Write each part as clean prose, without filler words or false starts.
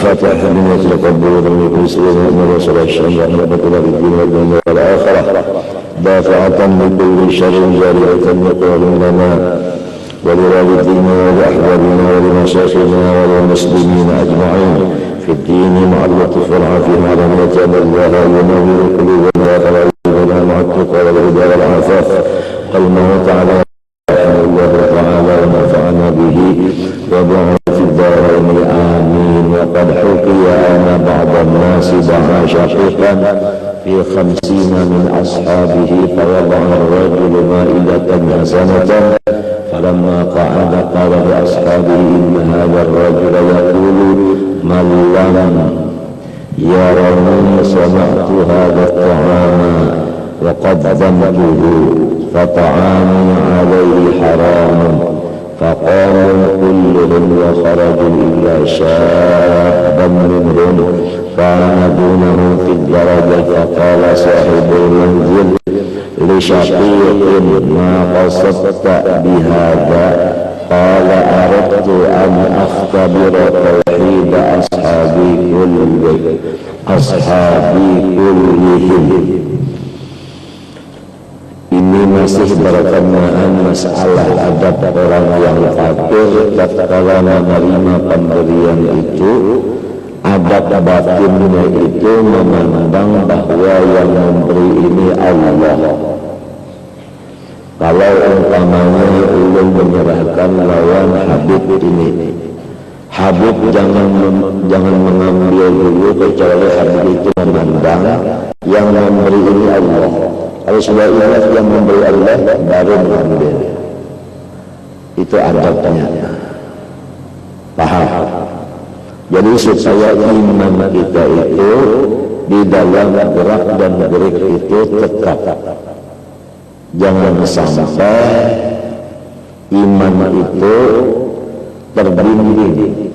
الفاتحة لما تقبل من المسلمين من رسول الشام ورحمة الله الدين والدنيا والآخرة دافعة لكل شر جارية يقول لنا ولوالدينا ولأحبابنا ولمشايخنا وللمسلمين أجمعين في الدين مع اللطف والعافية على من يتابع الله ينور قلوبنا وقلوبنا مع التقوى والهدى والعفاف الموت على رحمه الله تعالى ونفعنا به وبعث في الدارين آمين. وقد حكي أن بعض الناس دعا شقيقا في 50 من أصحابه فوضع الرجل مائدة حسنة فلما قعد قال لأصحابه إن هذا الرجل يقول من لم يرني صنعت هذا الطعام وقدمته فطعامي عليه حرام. فقاموا كلهم وخرجوا إلا شابا منهم كان دونه في الدرجة فقال صاحب المنزل لشقيق ما قصدت بهذا؟ قال أردت أن أختبر توحيد أصحابي كلهم. Ini masih berkenaan masalah adab orang yang fakir tatkala menerima pemberian itu. Adab batinnya itu memandang bahwa yang memberi ini Allah. Kalau umpamanya ulun menyerahkan lawan Habib ini, Habib jangan mengambil dulu kecuali Habib itu memandang yang memberi ini Allah. Kalau sudah ingat yang memberi Allah baru mengambil. Itu adabnya. Paham? Jadi supaya iman kita itu di dalam gerak dan gerik itu tetap. Jangan sampai iman itu terbimbing.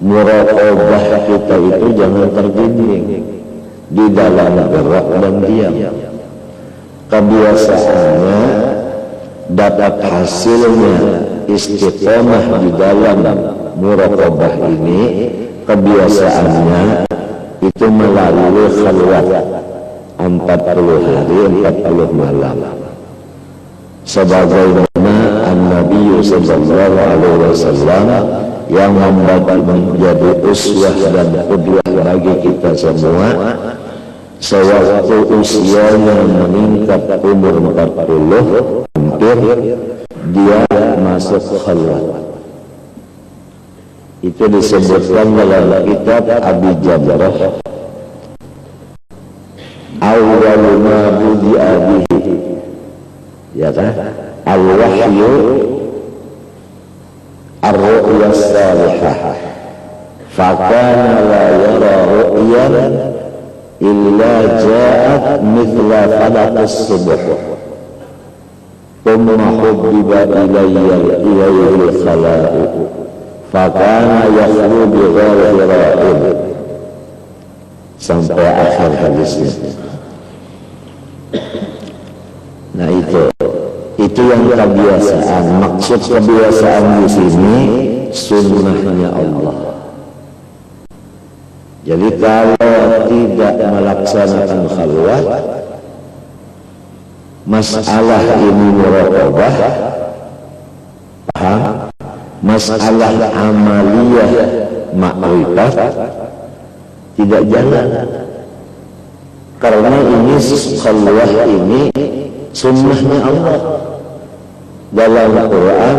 Muraqabah kita itu jangan terbimbing di dalam gerak dan diam. Kebiasaannya dapat hasilnya istiqomah di dalam muraqabah ini, kebiasaannya itu melalui khalwat 40 hari 40 malam. Sebagaimana An-Nabi sallallahu alaihi wasallam yang menjadi uswah dan qudwah bagi kita semua, sewaktu usianya meningkat umur 40 hampir dia masuk khalwat. Itu disebutkan dalam kitab Abi Jamrah, awwalu ma budi'a bihi, ya kan, al-wahyu ar-ru'ya salihah fakana la yara ru'yan illa ja'at mithla falaqis subh thumma hubbiba ilayhi al-khalaiq fakana yakhlu bi ghairi ra'in sampai akhir hadisnya. Nah itu yang kebiasaan. Maksud kebiasaan di sini sunnahnya Allah. Jadi kalau tidak melaksanakan khalwat, masalah ini muraqabah, paham? Masalah amaliyah ma'rifat tidak jalan. Karena ini khalwat ini sunnahnya Allah. Dalam Quran,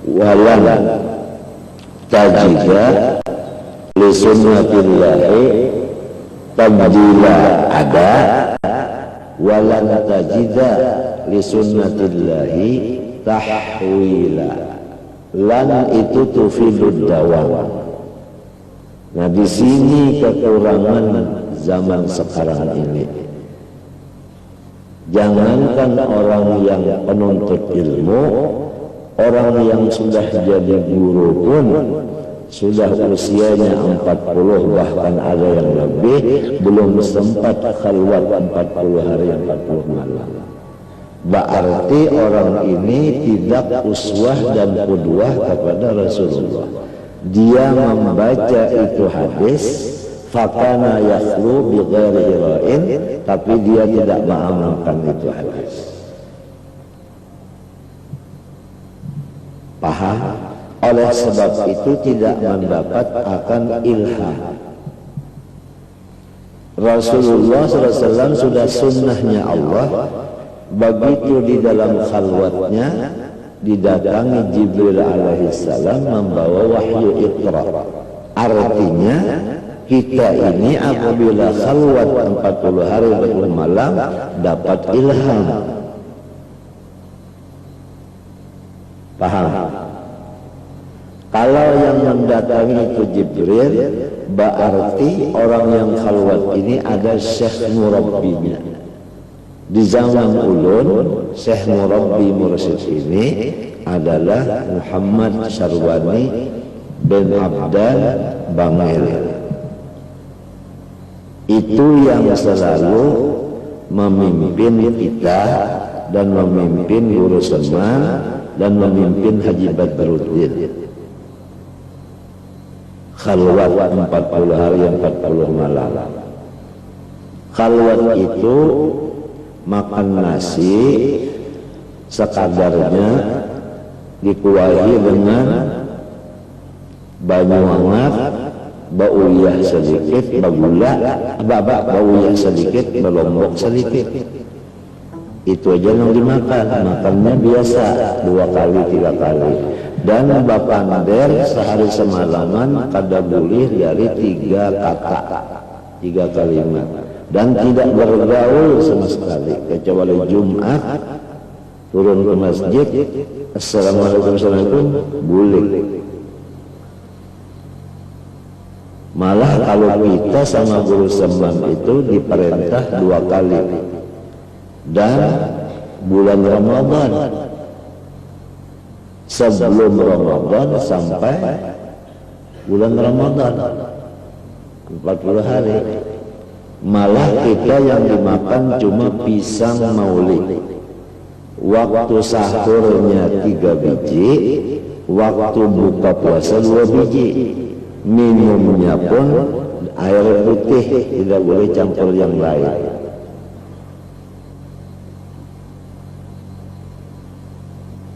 walan tajida li sunnatillahi tabdila, ada walan tajida li sunnatillahi tahwila. Lan itu tufidud dawam. Nah di sini kekurangan zaman sekarang ini. Jangankan orang yang penuntut ilmu, orang yang sudah jadi guru pun sudah usianya 40 bahkan ada yang lebih belum sempat khalwat 40 hari 40 malam. Berarti orang ini tidak uswah dan qudwah kepada Rasulullah. dia membaca itu hadis, fakana yakhlu bi ghairi hira'in, tapi dia tidak mengamalkan itu hadis. Paham? Oleh sebab itu tidak mendapat akan ilham. Rasulullah SAW sudah sunnahnya Allah, begitu di dalam khalwatnya didatangi Jibril alaihissalam membawa wahyu Iqra. Artinya kita ini apabila khalwat 40 hari 40 malam dapat ilham. Paham? Kalau yang mendatangi itu Jibril, berarti orang yang khalwat ini ada syekh murabbinya. Di zaman ulun, syekh murabbi mursyid ini adalah Muhammad Syarwani bin Abdan Bangil. Itu yang selalu memimpin kita dan memimpin guru Seman dan memimpin Haji Badruddin. Khalwat 40 hari 40 malam. Khalwat itu makan nasi sekadarnya, dikuahi dengan banyu hangat, bauyah sedikit, bagula, bauyah sedikit, belombok sedikit. Itu aja yang dimakan. Makannya biasa 2 kali 3 kali. Dan bapander sehari semalaman kada boleh dari 3 kata, 3 kalimat, dan tidak bergaul sama sekali kecuali Jumat turun ke masjid, assalamualaikum boleh. Malah kalau kita sama guru Seman itu diperintah 2 kali, dan bulan Ramadan, sebelum Ramadan sampai bulan Ramadan 40 hari. Malah kita yang dimakan cuma pisang maulid. Waktu sahurnya 3 biji, waktu buka puasa 2 biji. Minumnya pun air putih, tidak boleh campur yang lain.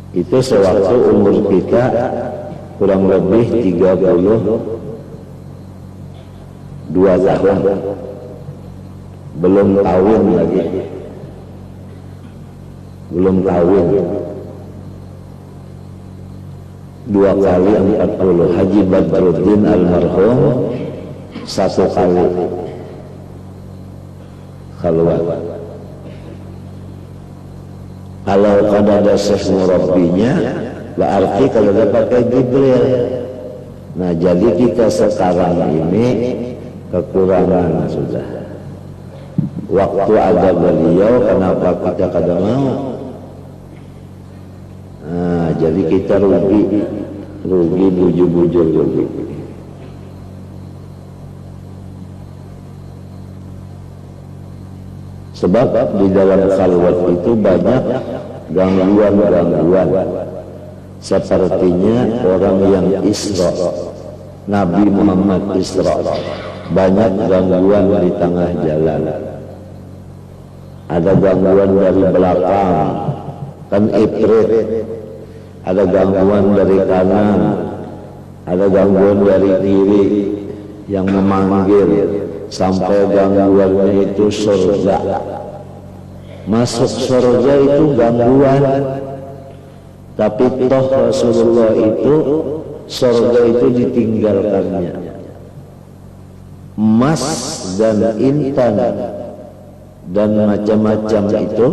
Itu sewaktu umur kita kurang lebih 32 tahun, belum kawin lagi, belum kawin. 2 kali 40. Haji Badruddin almarhum 1 kali khalwat. Kalau ada syekh murabbinya, berarti kalau ada pakai Jibril. Nah, jadi kita sekarang ini kekurangan sudah. Waktu ada beliau, kenapa kita kada mau? Nah, jadi kita rugi bujur-bujur rugi. Sebab di dalam khalwat itu banyak gangguan-gangguan. Sepertinya orang yang Isra, Nabi Muhammad Isra, banyak gangguan di tengah jalan. Ada gangguan dari belakang, kan ifrit. Ada gangguan dari kanan, ada gangguan dari kiri yang memanggil, sampai gangguannya itu surga. Masuk surga itu gangguan, tapi toh Rasulullah itu surga itu ditinggalkannya. Emas dan intan dan macam-macam itu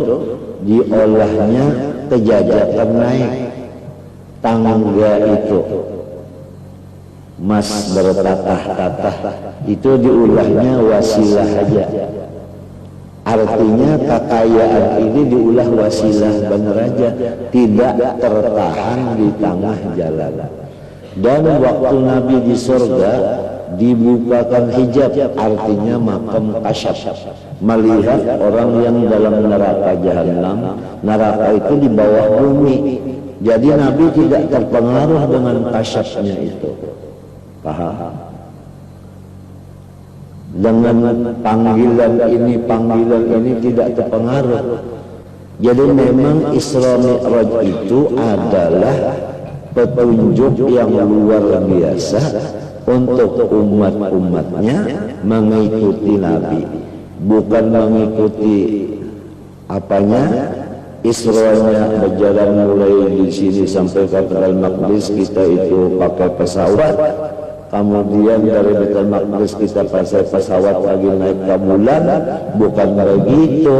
diolahnya kejajakan naik tangga itu. Emas bertatah-tatah itu diulahnya wasilah aja. Artinya kekayaan ini diulah wasilah benar aja, tidak tertahan di tengah jalan. Dan waktu Nabi di surga dibukakan hijab, artinya makam kasyaf, melihat orang yang dalam neraka jahanam. Neraka itu di bawah bumi, jadi Nabi tidak terpengaruh dengan kasyafnya itu. Paham? Dengan panggilan ini tidak terpengaruh. Jadi memang Isra Mi'raj itu adalah petunjuk yang luar biasa untuk umat-umatnya mengikuti Nabi, bukan mengikuti apanya. Isra-nya berjalan mulai di sini sampai ke Baitul Maqdis, kita itu pakai pesawat, kemudian dari Baitul Maqdis kita pakai pesawat lagi naik ke bulan, bukan begitu.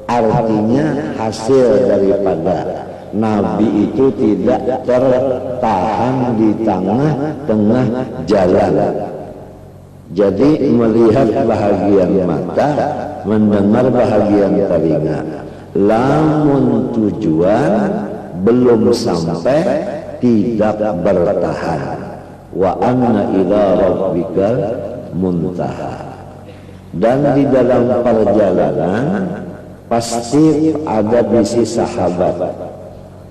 Artinya hasil daripada Nabi itu tidak tertahan di tengah-tengah jalan. Jadi melihat bahagian mata, mendengar bahagian telinga. Lamun tujuan belum sampai, tidak bertahan. Wa anna ila rabbikal muntaha. Dan di dalam perjalanan pasti ada bisi sahabat.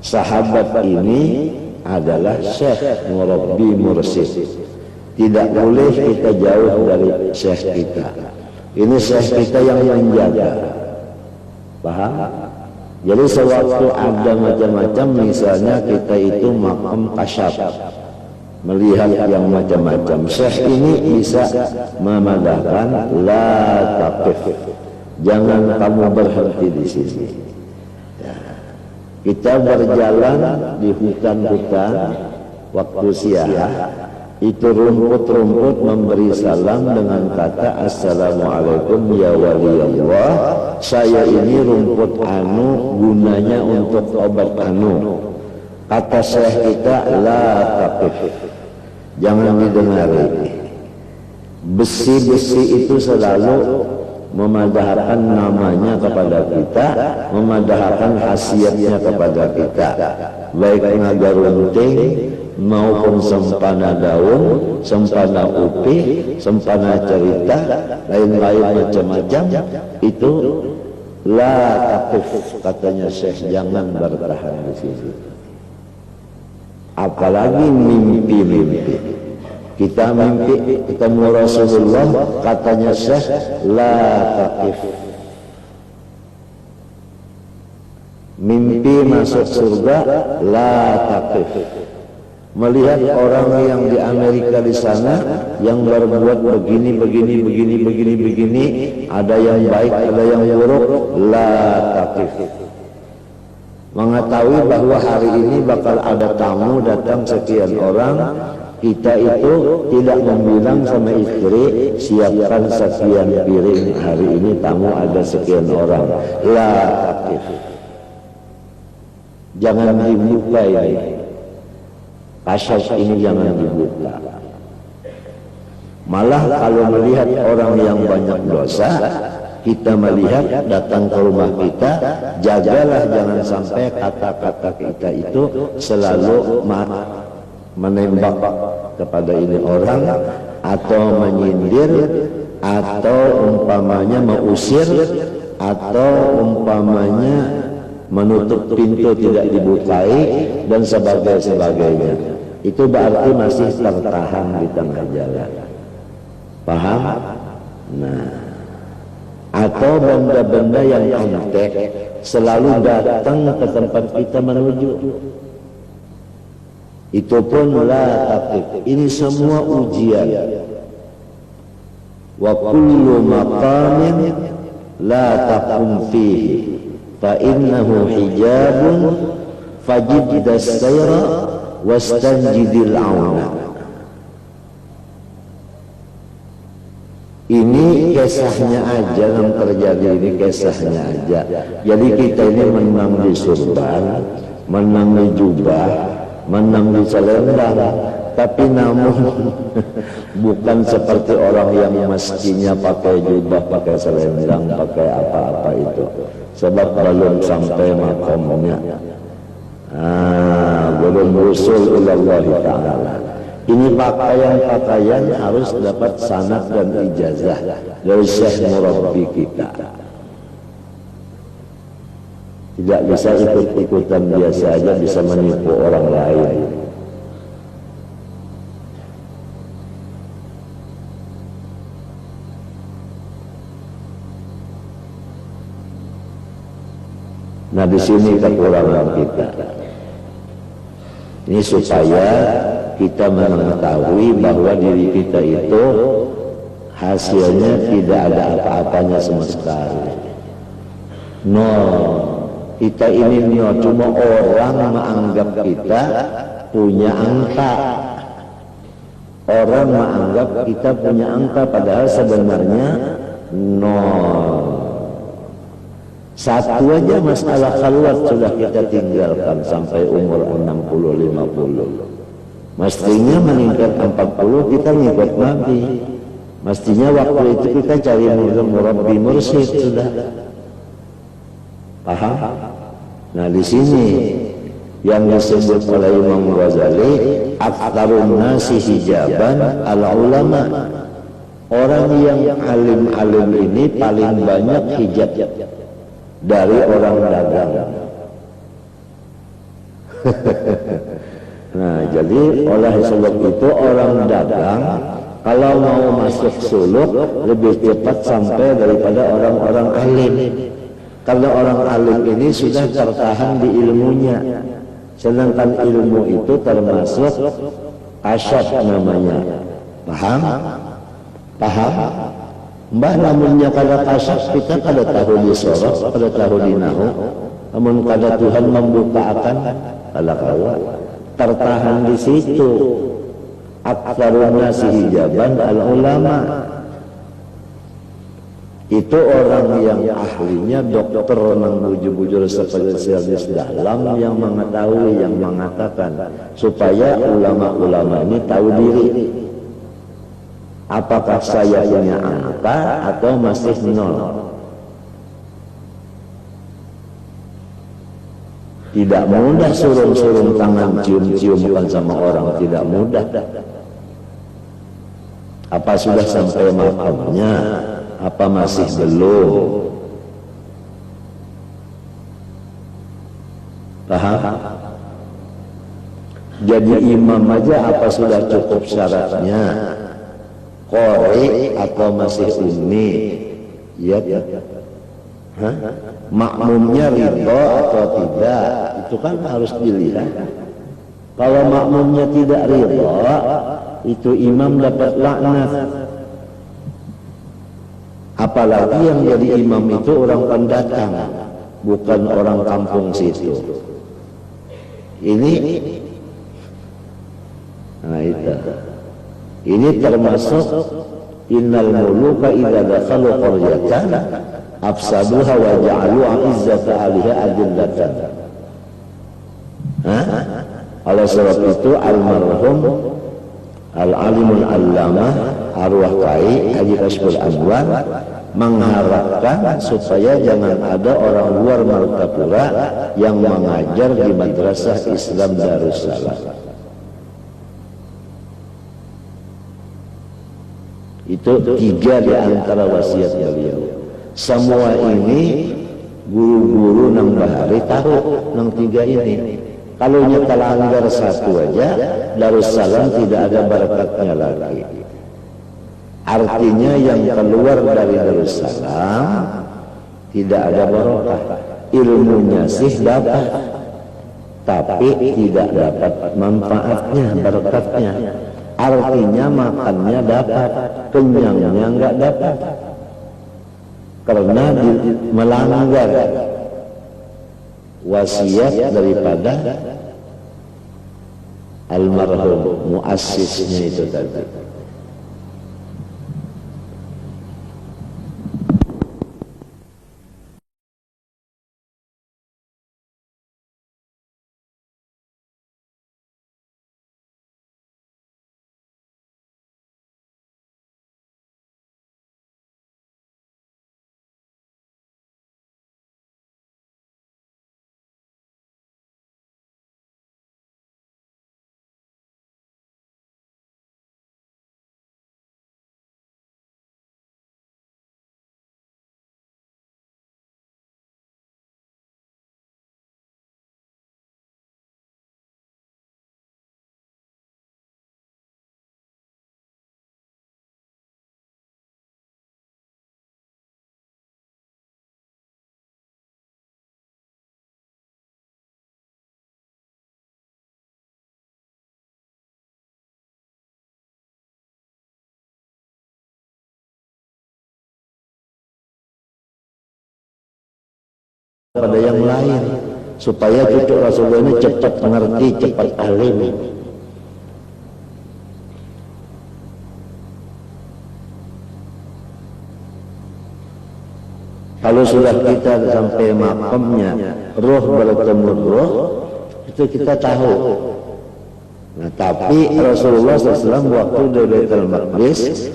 Sahabat ini adalah syekh, murabbi, mursyid. Tidak boleh kita jauh dari syekh kita. Ini syekh kita yang menjaga. Paham? Jadi sewaktu ada macam-macam, misalnya kita itu makam kasyaf, melihat yang macam-macam, syekh ini bisa memadahkan la taqif, jangan kamu berhenti di sini. Kita berjalan di hutan-hutan waktu siang, itu rumput-rumput memberi salam dengan kata assalamualaikum ya wali Allah. Saya ini rumput anu, gunanya untuk obat anu. Kata syekh kita la taqif, jangan didengari. Besi-besi itu selalu memadahkan namanya kepada kita, memadahkan khasiatnya kepada kita, baik naga runting maupun sempana daun, sempana upih, sempana cerita, lain-lain macam-macam. Itu la taqif, katanya syekh, jangan bertahan di sini. Apalagi mimpi-mimpi. Kita mimpi ketemu Rasulullah, katanya syekh la taqif. Mimpi masuk surga, la taqif. Melihat orang yang di Amerika di sana yang berbuat begini, ada yang baik, ada yang buruk, la taqif. Mengetahui bahwa hari ini bakal ada tamu datang sekian orang, kita itu tidak membilang sama istri, siapkan sekian piring, hari ini tamu ada sekian orang, la taqif. Jangan dibuka ini. Kasyaf ini jangan dibuka. Malah kalau melihat orang yang banyak dosa, kita melihat datang ke rumah kita, jagalah jangan sampai kata-kata kita itu selalu menembak kepada ini orang, atau menyindir, atau umpamanya mengusir, atau umpamanya menutup pintu tidak dibukai dan sebagainya. Itu berarti masih tertahan di tengah jalan. Paham? Nah, atau benda-benda yang antek selalu datang ke tempat kita menuju, itu pun la taqif. Ini semua ujian. Wa kullu maqamin la taqum fihi fa innahu hijabun fajiddas sayra wastanjidil auna. Ini kisahnya aja yang terjadi, ini kisahnya aja. Jadi kita ini menang di surban, menang di jubah, menang di selendang, tapi namun bukan seperti orang yang mestinya pakai jubah, pakai selendang, pakai apa-apa itu. Sebab belum sampai makomnya. Belum usul ilallah ta'ala. Ini pakaian-pakaian harus dapat sanad dan ijazah dari syekh murabbi kita. Tidak bisa ikut-ikutan biasa aja, bisa menipu orang lain. Nah di sini kekurangan kita. Ini supaya kita mengetahui bahwa diri kita itu hasilnya tidak ada apa-apanya sama sekali. Kita ini cuma orang menganggap kita punya angka. Orang menganggap kita punya angka, padahal sebenarnya nol. Satu aja masalah khalwat sudah kita tinggalkan sampai umur 60-50. Mestinya meningkat 40 kita ngikut Nabi. Mestinya waktu itu kita cari murabbi mursyid sudah. Paham? Nah di sini yang disebut oleh Imam Ghazali, aktsarun nasi hijaban al ulama. Orang yang alim-alim ini paling banyak hijab dari orang dagang. Nah jadi oleh sebab itu orang dagang kalau mau masuk suluk lebih cepat sampai daripada orang-orang alim. Karena orang alim ini sudah tertahan di ilmunya. Sedangkan ilmu itu termasuk kasyaf namanya. Paham? Paham? Mbah namunnya kada kasyaf kita kada tahu di sorot, kada tahu di nahu. Namun kada Tuhan membukakan kada kawa. Tertahan di situ. Aktsarun nasi hijaban al ulama. Itu orang yang ahlinya dokter nang bujur-bujur spesialis dalam yang mengetahui, yang mengatakan supaya ulama-ulama ini tahu diri. Apakah saya punya angka atau masih nol? Tidak mudah surung-surung tangan cium-ciumkan sama orang, tidak mudah. Apa sudah sampai makamnya? Apa masih belum? Paham? Jadi imam aja apa sudah cukup syaratnya? Qori atau masih ummi? Ya, makmumnya ridho atau tidak? Itu kan harus dilihat. Kalau makmumnya tidak ridho, itu imam dapat laknat. Apalagi yang jadi imam itu orang pendatang, bukan orang kampung situ. Ini, nah itu. Ini termasuk innal muluka idza dakhalu qaryatan afsaduha wa ja'alu 'izzata 'aliha adillatan. Oleh sebab itu almarhum al-alimul allamah arwah kai Haji Kasbul Anwar mengharapkan supaya jangan ada orang luar Martapura yang mengajar di Madrasah Islam Darussalam. Itu 3 di antara wasiat beliau. Semua ini guru-guru nang bahari tahu nang 3 ini. Kalau nyata langgar 1 aja, Darussalam tidak ada barakatnya lagi. Artinya yang keluar dari Darussalam tidak ada barokah. Ilmunya sih dapat, tapi tidak dapat manfaatnya, barakatnya. Artinya makannya dapat, kenyangnya enggak dapat. Karena melanggar wasiat daripada almarhum muassisnya itu tadi. pada yang lain, supaya cucu Rasulullah ini cepat mengerti, cepat alim. Kalau sudah kita sampai makamnya roh bertemu roh, itu kita tahu. Nah, tapi Rasulullah SAW waktu di Baitul Maqdis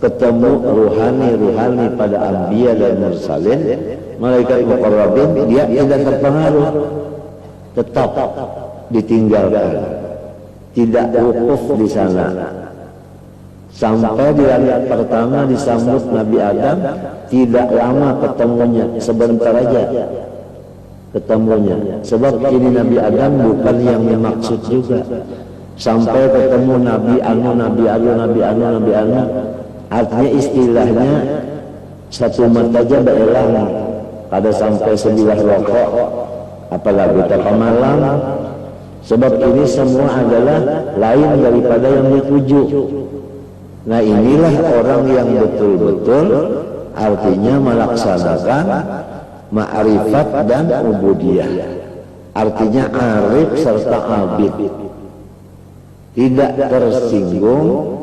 ketemu ruhani pada anbiya dan mursalin, malaikat muqarrabin, dia tidak terpengaruh, tetap ditinggalkan, tidak wukuf di sana. Sampai di langit pertama disambut Nabi Adam, tidak lama ketemunya, sebentar aja ketemunya. Sebab ini Nabi Adam bukan yang dimaksud juga. Sampai ketemu Nabi Anu, Nabi Anu, Nabi Anu, Nabi Anu. Artinya istilahnya satu mata aja berelang. Kada sampai sebilah rokok, apalagi teka malam. Sebab ini semua adalah lain daripada yang dituju. Nah, inilah orang yang betul-betul artinya melaksanakan ma'rifat dan ubudiyah. Artinya arif serta abid. Tidak tersinggung,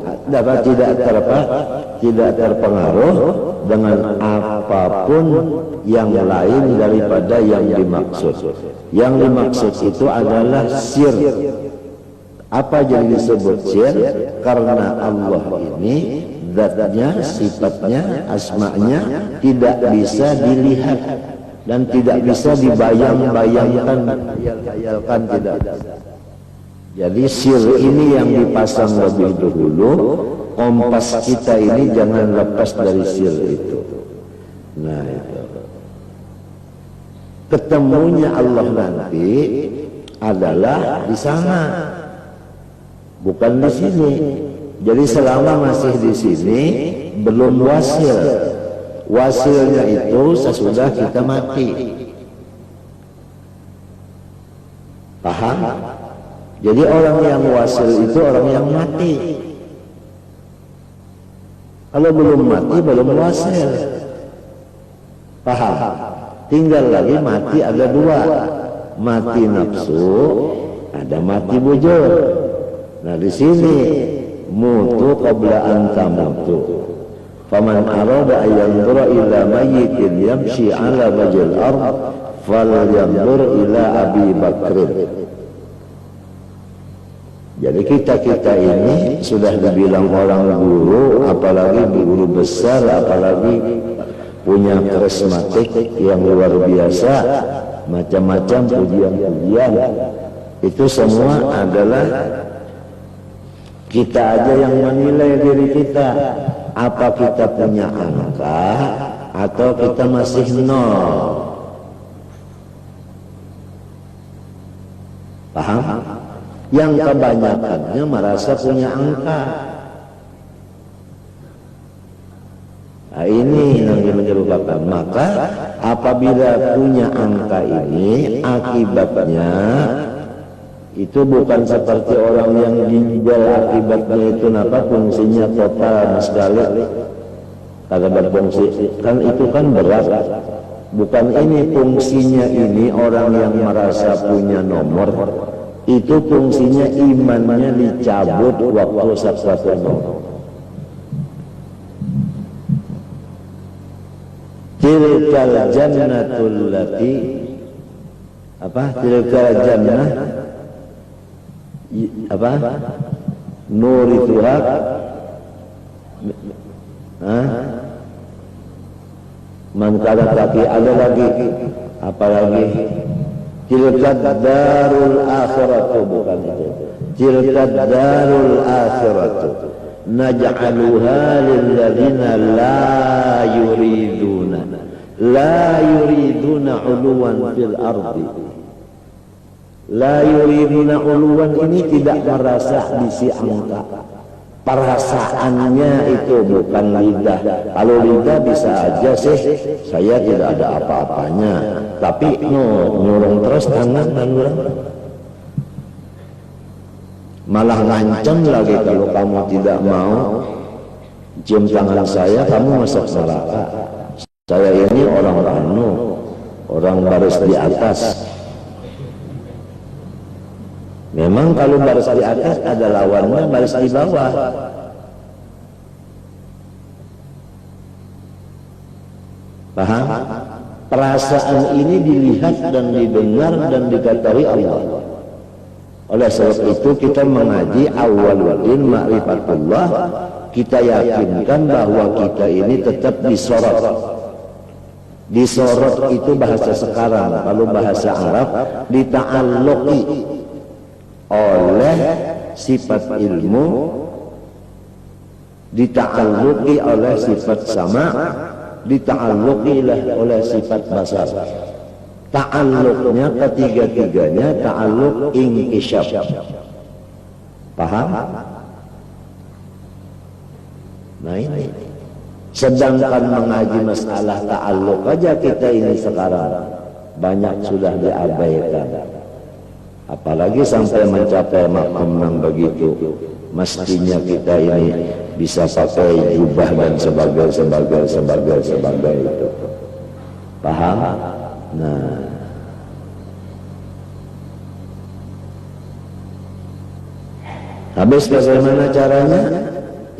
tidak terpengaruh dengan apapun yang lain daripada yang dimaksud. Yang dimaksud itu adalah sir. Apa jadi disebut sir? Karena Allah ini zatnya, sifatnya, asma'nya tidak bisa dilihat dan tidak bisa dibayang-bayangkan, tidak. Jadi sir ini yang dipasang lebih dahulu, kompas kita ini jangan lepas dari sir itu. Nah, itu. Ketemunya Allah nanti adalah di sana, bukan di sini. Jadi selama masih di sini belum wasil. Wasilnya itu sesudah kita mati. Paham? Jadi orang yang wasil itu orang yang mati. Kalau belum mati belum wasil. Paham? Tinggal lagi mati ada dua. Mati nafsu, ada mati bujur. Nah, di sini mutu qabla an tamutu. Faman arada an yanzura ila mayyitin yamshi ala wajhil ard falyanzur ila Abi Bakrin. Jadi kita ini sudah dibilang orang guru, apalagi guru besar, apalagi punya karismatik yang luar biasa, macam-macam pujian-pujian. Itu semua adalah kita aja yang menilai diri kita. Apa kita punya angka atau kita masih nol? Paham? Yang kebanyakannya merasa punya angka. Nah, ini yang menyebabkan. Maka apabila punya angka ini, akibatnya itu bukan seperti orang yang ginjal, akibatnya itu apa, fungsinya total sekali, kada berfungsi. Kan itu kan berat. Bukan ini fungsinya, ini orang yang merasa punya nomor. Itu fungsinya imannya dicabut waktu sakratul maut. Tilkal jannatul lati apa? Tilkal jannah apa? Nurithuha man kana taqi. Ada lagi apa lagi? Tilkad darul akhiratu, bukan itu. Tilkad darul akhiratu naj'aluha lilladzina la yuriduna uluwan fil ardi. La yuriduna uluwan ini tidak merasa diisi angka. Perasaannya itu bukan lidah. Kalau lidah bisa aja sih, saya tidak ada apa-apanya, tapi nyurung terus tangan dan orang. Malah ngancam lagi, kalau kamu tidak mau cium tangan saya, kamu masuk neraka. Saya ini orang anu, orang baris di atas. Memang kalau baris di atas ada lawannya baris di bawah. Paham? Perasaan ini dilihat dan didengar dan diketahui Allah. Oleh sebab itu kita mengaji awwaluddin ma'rifatullah, kita yakinkan bahwa kita ini tetap disorot. Disorot itu bahasa sekarang, kalau bahasa Arab dita'alluqi oleh sifat ilmu, dita'alluqi oleh sifat sama, dita'alluqi oleh sifat basar. Ta'alluqnya ketiga-tiganya ta'alluq inkisyaf. Paham? Nah ini. Sedangkan mengaji masalah ta'alluq aja kita ini sekarang banyak sudah diabaikan. Apalagi sampai mencapai maqam yang begitu. Mestinya kita ini bisa pakai jubah dan sebagai itu. Paham? Nah, habis bagaimana caranya?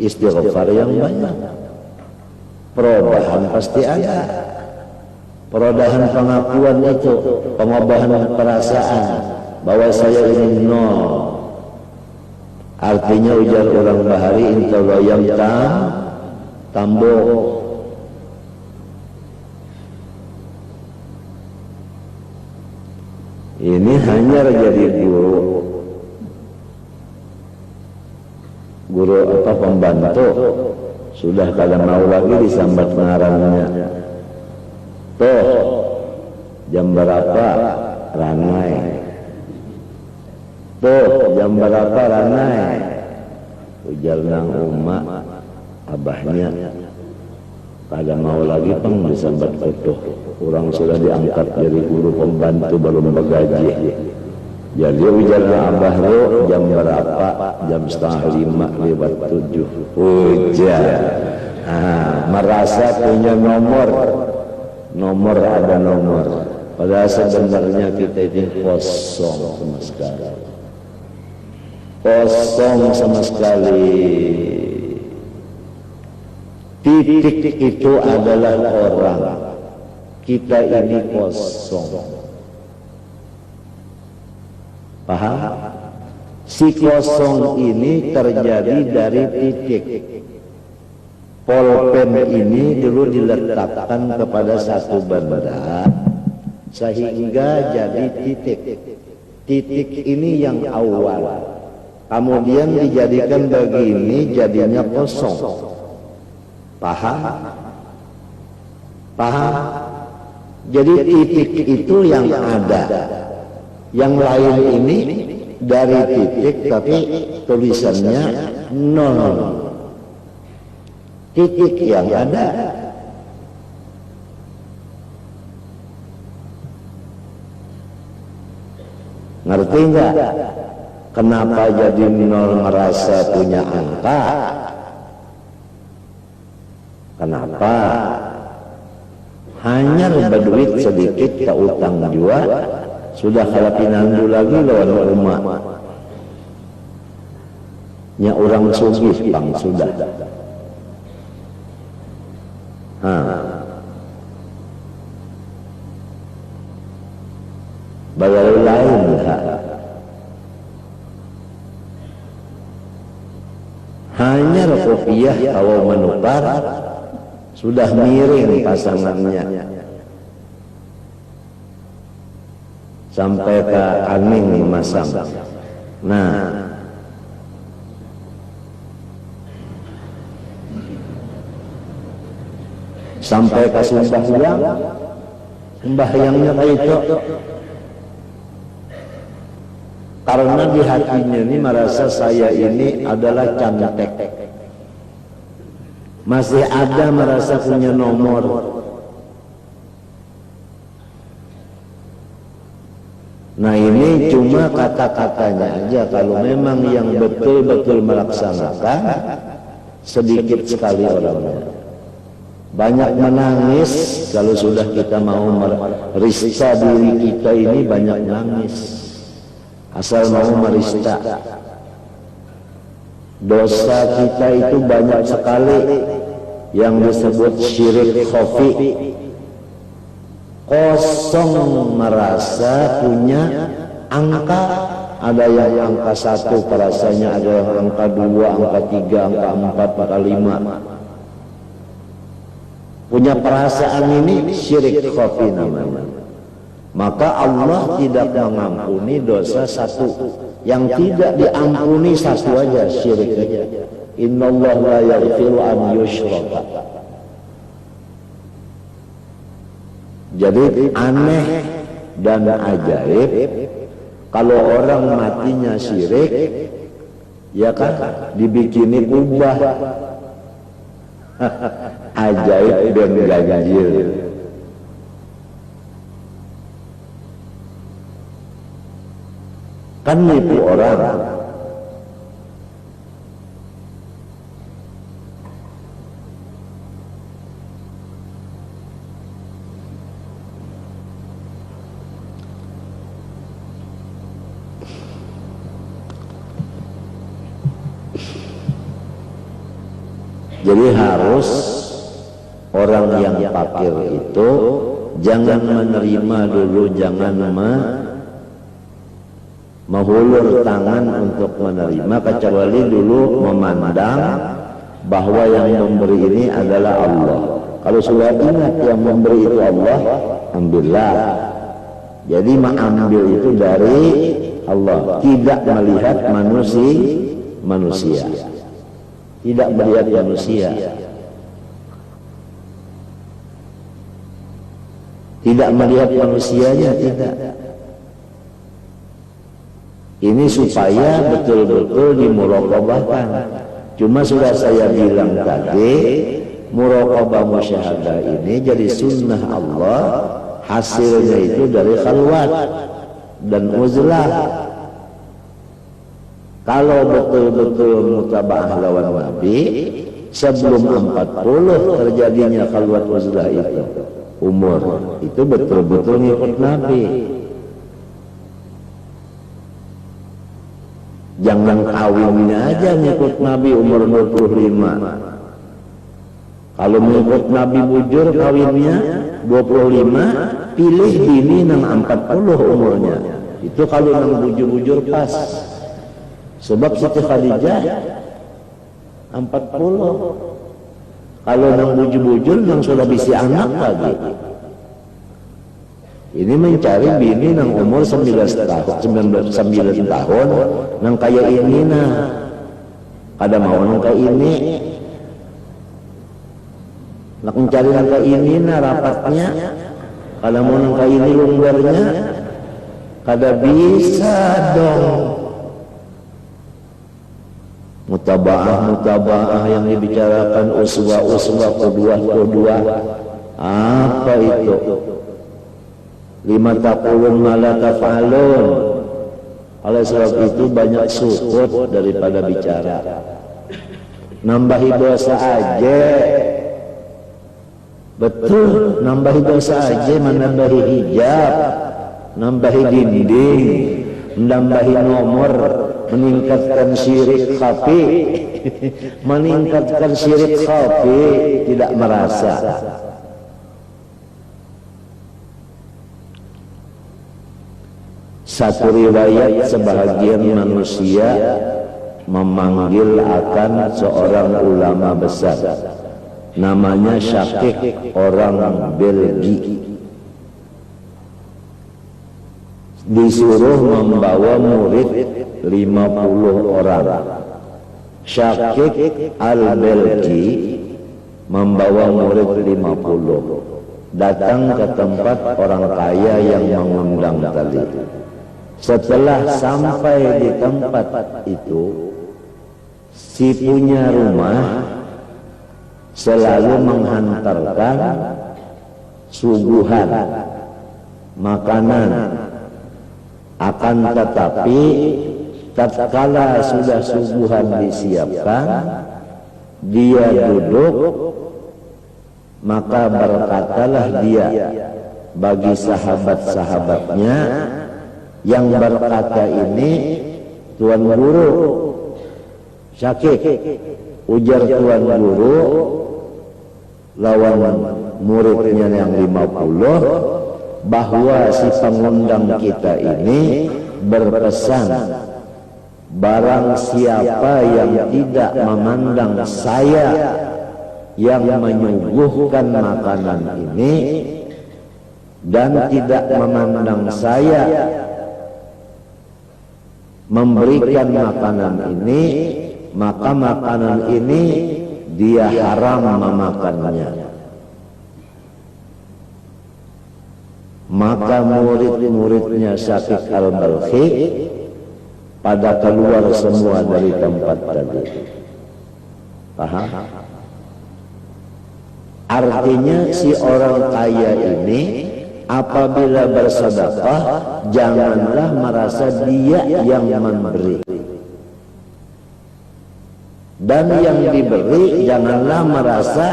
Istighfar yang banyak. Perubahan pasti ada. Perubahan pengakuan itu, pengobahan perasaan bahwa saya ini nol. Artinya ujar orang Bahari intawa yang tambo. Ini hanya jadi guru apa pembantu, sudah kada mau lagi disambat ngarannya. Toh jam berapa ranai? Toh jam berapa ranai? Ujar nang umak abahnya, kada mau lagi pang disambat foto. Orang sudah diangkat dari guru pembantu belum bergaji. Jadi ujarnya abah lo jam berapa? Jam 4:30 lewat 7. Ujar. Merasa punya nomor ada nomor. Padahal sebenarnya kita ini kosong sama sekali. Kosong sama sekali. Titik itu adalah orang. Kita ini kosong. Paham? Si kosong ini terjadi dari titik. Polpen ini dulu diletakkan kepada satu benda sehingga jadi titik. Titik ini yang awal. Kemudian dijadikan begini jadinya kosong. Paham? Paham? Jadi titik itu yang ada. Yang lain ini dari titik tapi tulisannya nol. Titik yang ada. Ngerti enggak? Kenapa jadi nol merasa punya angka? Kenapa? Hanya berduit sedikit ke utang jua, sudah kalapinandu lagi lawan umat. Nya orang sugih bang sudah. Bagai lain hanya rupiah kalau menukar sudah miring pasangannya sampai ke angin masam. Nah, sampai ke sembahyangnya kayak itu. Karena di hatinya ini merasa saya ini adalah cantek. Masih ada merasa punya nomor. Nah ini cuma kata-katanya aja. Kalau memang yang betul-betul melaksanakan sedikit sekali orangnya. banyak menangis. Kalau sudah kita mau merista diri kita ini banyak menangis, asal mau merista. Dosa kita itu banyak sekali yang disebut syirik khafi. Kosong merasa punya angka, ada yang angka 1 perasanya, ada yang angka 2, angka 3, angka 4, angka 5. Punya perasaan ini syirik khafi namanya. Maka Allah tidak mengampuni dosa 1. Yang tidak diampuni 1 aja, syirik aja. Innallaha la yaghfiru an yushraka. Jadi aneh dan ajaib kalau orang matinya syirik, ya kan, dibikini kubah. Ajaib dan ganjil. Kan nipu orang. Jadi harus orang yang fakir itu jangan menerima dulu, jangan menghulur tangan untuk menerima, kecuali dulu memandang bahwa yang memberi ini adalah Allah. Kalau sudah ingat yang memberi itu Allah, ambillah. Jadi mengambil itu dari Allah, tidak melihat manusia. Tidak melihat manusia, tidak melihat manusianya, tidak. Ini supaya betul-betul dimuraqabahkan. Cuma sudah saya bilang tadi, muraqabah musyahadah ini jadi sunnah Allah, hasilnya itu dari khalwat dan uzlah. Kalau betul-betul mutaba'ah lawan Nabi, sebelum 40 terjadinya khalwat uzlah itu, umur itu betul-betul ngikut Nabi. Jangan kawinnya aja ngikut Nabi umur 25. Kalau mengikut Nabi bujur kawinnya 25, pilih bini nang 40 umurnya. Itu kalau nang bujur-bujur pas. Sebab Siti Khadijah 40. Kalau nang bujur-bujur nang sudah bisi anak lagi. Ini mencari bini nang umur 9 tahun, nang kayak ini nah. Kada mau nang kayak ini. Nak mencari nang kayak ini nah rapatnya. Kada mau nang kayak ini longgarnya. Kada bisa dong. Mutaba'ah yang dibicarakan, uswah qudwah. Apa itu? 5 taqulun ma la taf'alun. Oleh sebab itu banyak sukut daripada bicara. Nambahi dosa aja. Betul, nambahi dosa aja, menambahi hijab, nambahi dinding, menambahi nomor, meningkatkan syirik khafi. Meningkatkan syirik khafi, tidak merasa. Satu riwayat sebahagian manusia memanggil akan seorang ulama besar, namanya Syakik, orang Belgia. Disuruh membawa murid 50 orang. Syakik al-Belgi membawa murid 50. Datang ke tempat orang kaya yang mengundang tadi. Setelah sampai di tempat itu, si punya rumah selalu menghantarkan suguhan makanan. Akan tetapi tatkala sudah suguhan disiapkan, dia duduk maka berkatalah dia bagi sahabat-sahabatnya, yang berkata ini Tuan Guru Syakik. Ujar Tuan Guru lawan muridnya yang 50, bahwa si pengundang kita ini berpesan, barang siapa yang tidak memandang saya yang menyuguhkan makanan ini dan tidak memandang saya memberikan makanan ini, maka makanan ini dia haram memakannya. Maka murid-muridnya Syakik Al-Balkhi pada keluar semua dari tempat tadi. Paham? Artinya si orang kaya ini apabila bersedekah, janganlah merasa dia yang memberi, dan yang diberi janganlah merasa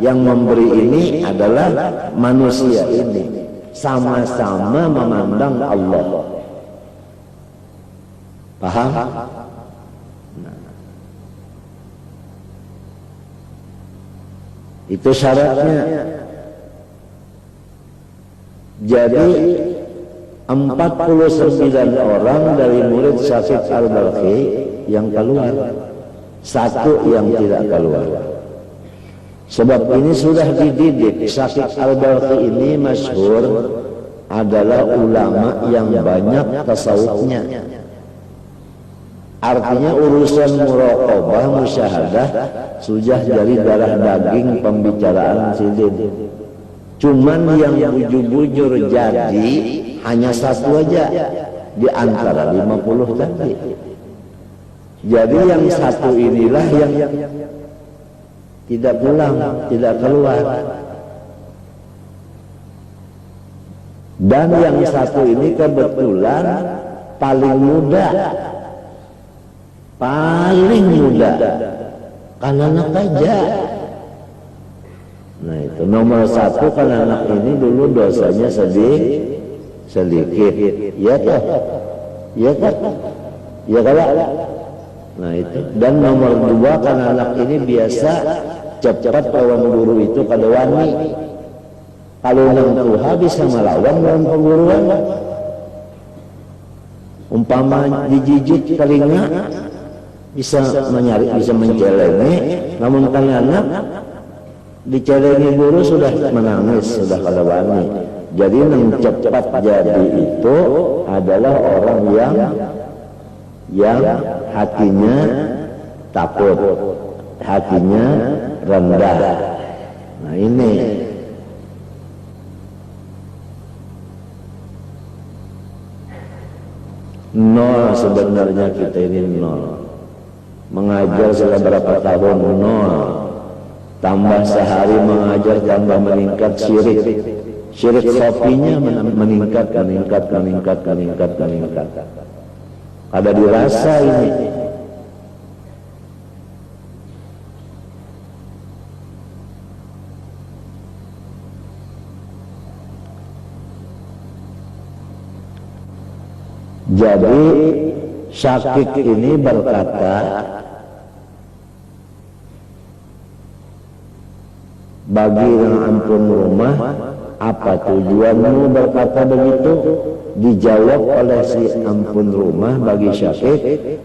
yang memberi ini adalah manusia ini. Sama-sama memandang Allah. Paham? Itu syaratnya. Jadi 49 orang dari murid Syakik Al-Balkhi yang keluar, satu yang tidak keluar. Sebab ini sudah dididik. Syakik Al-Balkhi ini masyhur adalah ulama yang banyak tasawufnya. Artinya urusan muraqabah, musyahadah sudah dari darah daging pembicaraan sidin. Cuman yang bujur-bujur jadi hanya satu aja di antara 50 tadi. Jadi yang satu inilah yang tidak pulang, tidak keluar. Dan yang satu ini kebetulan paling muda. Paling muda. Karena anak aja. Nah itu nomor satu, kan anak ini dulu dosanya sedikit. Iya kan? Iya kan? Iya kan? Nah itu. Dan nomor dua, kan anak ini biasa cepat lawan guru itu kada wani. Kalau nang tuha bisa melawan lawan pengguruan. Umpama dijijit telinga bisa menyari, bisa mencelengi. Namun kan anak dicelengi guru sudah menangis, sudah kada wani. Jadi nang cepat jadi itu adalah orang yang hatinya takut, hatinya rendah. Nah ini nol sebenarnya, kita ini nol. Mengajar sudah berapa tahun, nol. Tambah sehari mengajar tambah meningkat syirik. Syirik kopinya meningkat. Ada dirasa ini. Jadi Syakik ini berkata, bagi yang ampun rumah, apa tujuanmu berkata begitu? Dijawab oleh si ampun rumah bagi Syakik,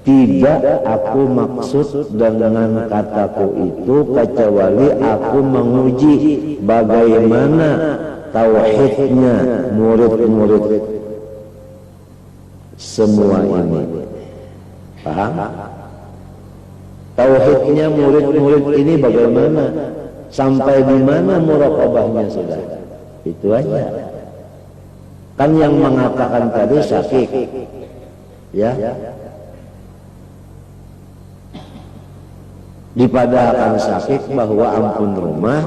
tidak aku maksud dengan kataku itu kecuali aku menguji bagaimana tauhidnya murid-murid semua ini. Paham? Tauhidnya murid-murid ini bagaimana? Sampai di mana muraqabahnya sudah? Itu aja. Kan yang mengatakan tadi Syakik, ya. Dipadahkan Syakik bahwa ampun rumah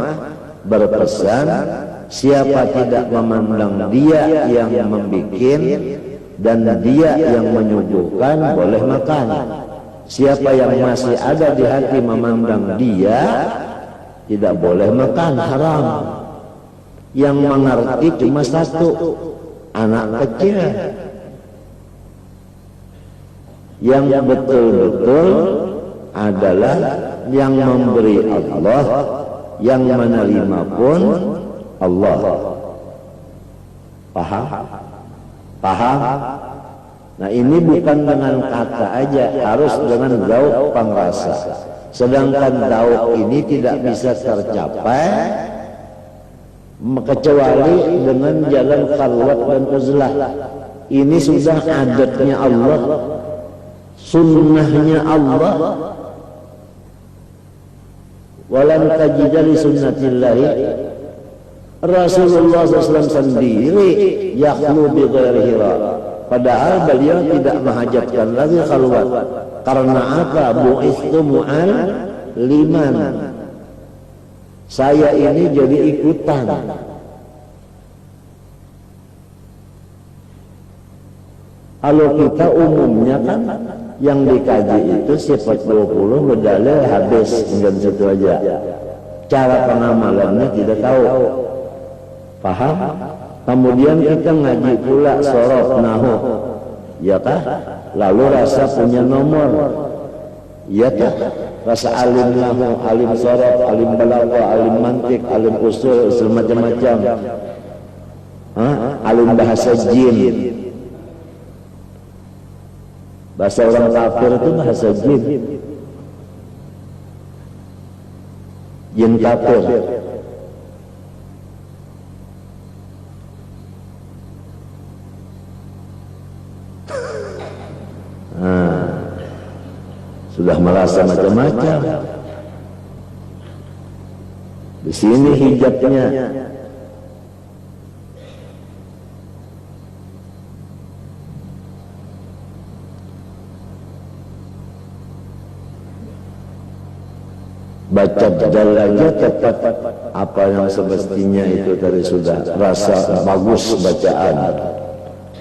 berpesan, siapa tidak memandang dia yang membikin dan dia yang menyuguhkan boleh makan. Siapa yang masih ada di hati memandang dia tidak boleh makan, haram. Yang mengerti cuma satu, anak kecil. Yang betul-betul adalah yang memberi Allah, yang menerima pun Allah. Paham? Paham? Nah ini bukan dengan kata aja, harus dengan zauq pangrasa. Sedangkan zauq ini tidak bisa tercapai kecuali dengan jalan khalwat dan uzlah. Ini sudah adatnya Allah, sunnahnya Allah. Walan tajida li sunnatillahi, Rasulullah SAW sendiri yakhlu bi ghairi hira. Padahal beliau tidak menghajatkan lagi khalwat. Karena apa? Bu'istu mu'al liman. Saya ini jadi ikutan. Kalau kita umumnya kan yang dikaji itu sifat 20 berdalil habis dengan situ aja. Cara pengamalannya tidak tahu. Paham? Kemudian kita ngaji pula sorof nahu, ya kah? Lalu rasa punya nomor, ya kah? Rasa alim nahu, alim sorof, alim balagha, alim mantik, alim usul, semacam-macam. Alim bahasa jin. Bahasa orang kafir itu bahasa jin. Jin kafir. Sudah merasa macam-macam. Di sini hijabnya. Baca jadal aja tetap apa yang semestinya itu tadi sudah rasa bagus bacaan,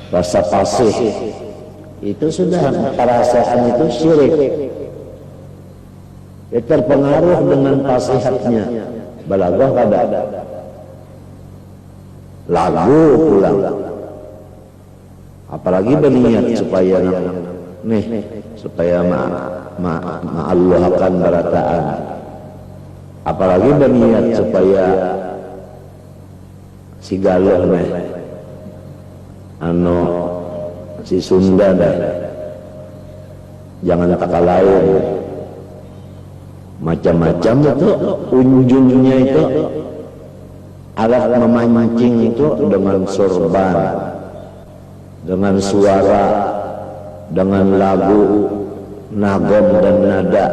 rasa fasih. Itu sudah perasaan itu syirik. Ya, terpengaruh dengan fasihatnya. Balaghah kada. Lagu pulang. Apalagi berniat supaya supaya ma'alluhakan barataan. Apalagi berniat supaya si galuh si Sunda jangan kata lain, macam-macam itu unjungnya itu alat memancing itu dengan sorban, dengan suara, dengan lagu, nagom dan nada,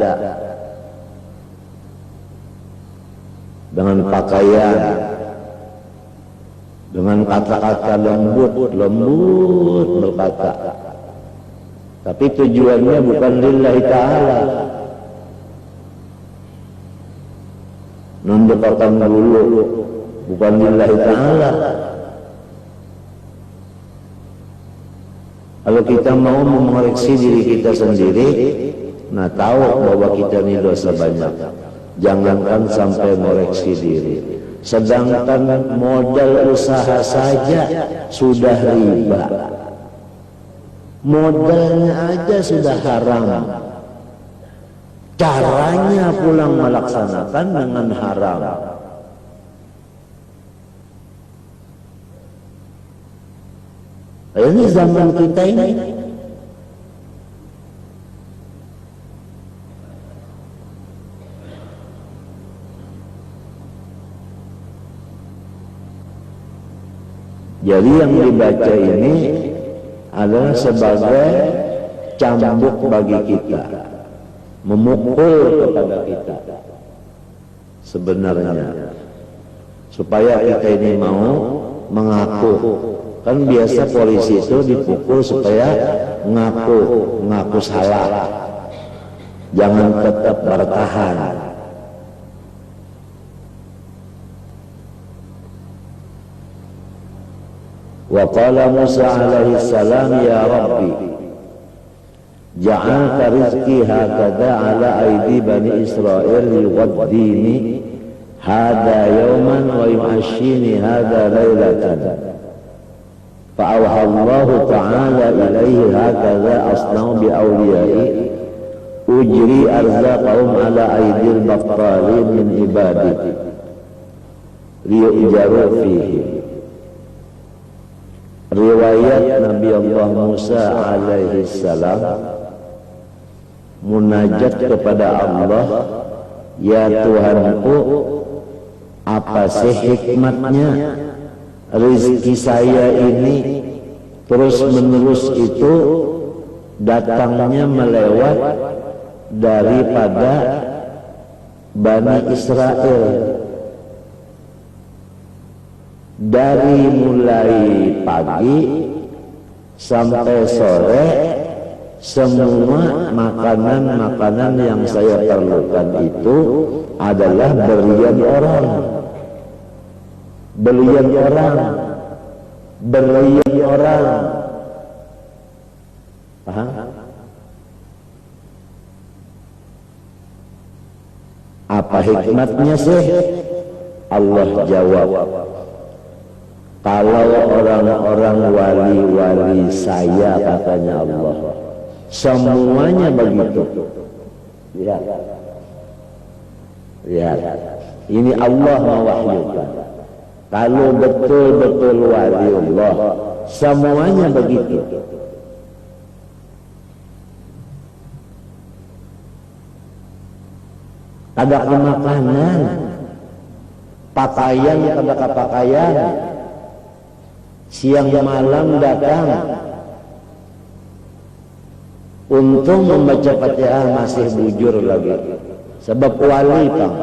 dengan pakaian, dengan kata-kata lembut berkata. Tapi tujuannya bukan lillahi ta'ala. Nunjukkan dulu, bukan lillahi ta'ala. Kalau kita mau mengoreksi diri kita sendiri, nah tahu bahwa kita ini dosa banyak. Jangankan sampai mengoreksi diri. Sedangkan modal usaha saja sudah riba. Modalnya aja sudah haram. Caranya pulang melaksanakan dengan haram. Ini zaman kita ini. Jadi yang dibaca ini adalah sebagai cambuk bagi kita, memukul kepada kita sebenarnya, supaya kita ini mau mengaku. Kan biasa polisi itu dipukul supaya ngaku salah, jangan tetap bertahan. Wa qala Musa alaihi salam, ya Rabbi ja'alta rizqi hakadha ala aidi bani Israel yuwaddini hada yauman wa yu'ashini hada lailatan. Fa'awha Allah ta'ala ilaihi hakadha asna'u bi awliyai ujri arzaqahum ala aidil battalin min ibadi liyujaru fihi. Riwayat Nabi Allah Musa alaihi salam munajat kepada Allah, ya Tuhanku, apa sih hikmatnya rezeki saya ini terus menerus itu datangnya melewat daripada Bani Israel, dari mulai pagi sampai sore semua makanan-makanan yang saya perlukan itu adalah berlian orang. Berlian orang. Berlian orang. Paham? Apa hikmatnya sih? Allah jawab, kalau orang-orang wali-wali saya, katanya Allah, semuanya begitu. Lihat. Lihat. Ini Allah mewahyukan. Kalau betul-betul wali Allah, semuanya begitu. Ada makanan, pakaian, ada pakaian, siang malam datang. Untung membaca Fatihah masih bujur lagi, sebab wali Pak,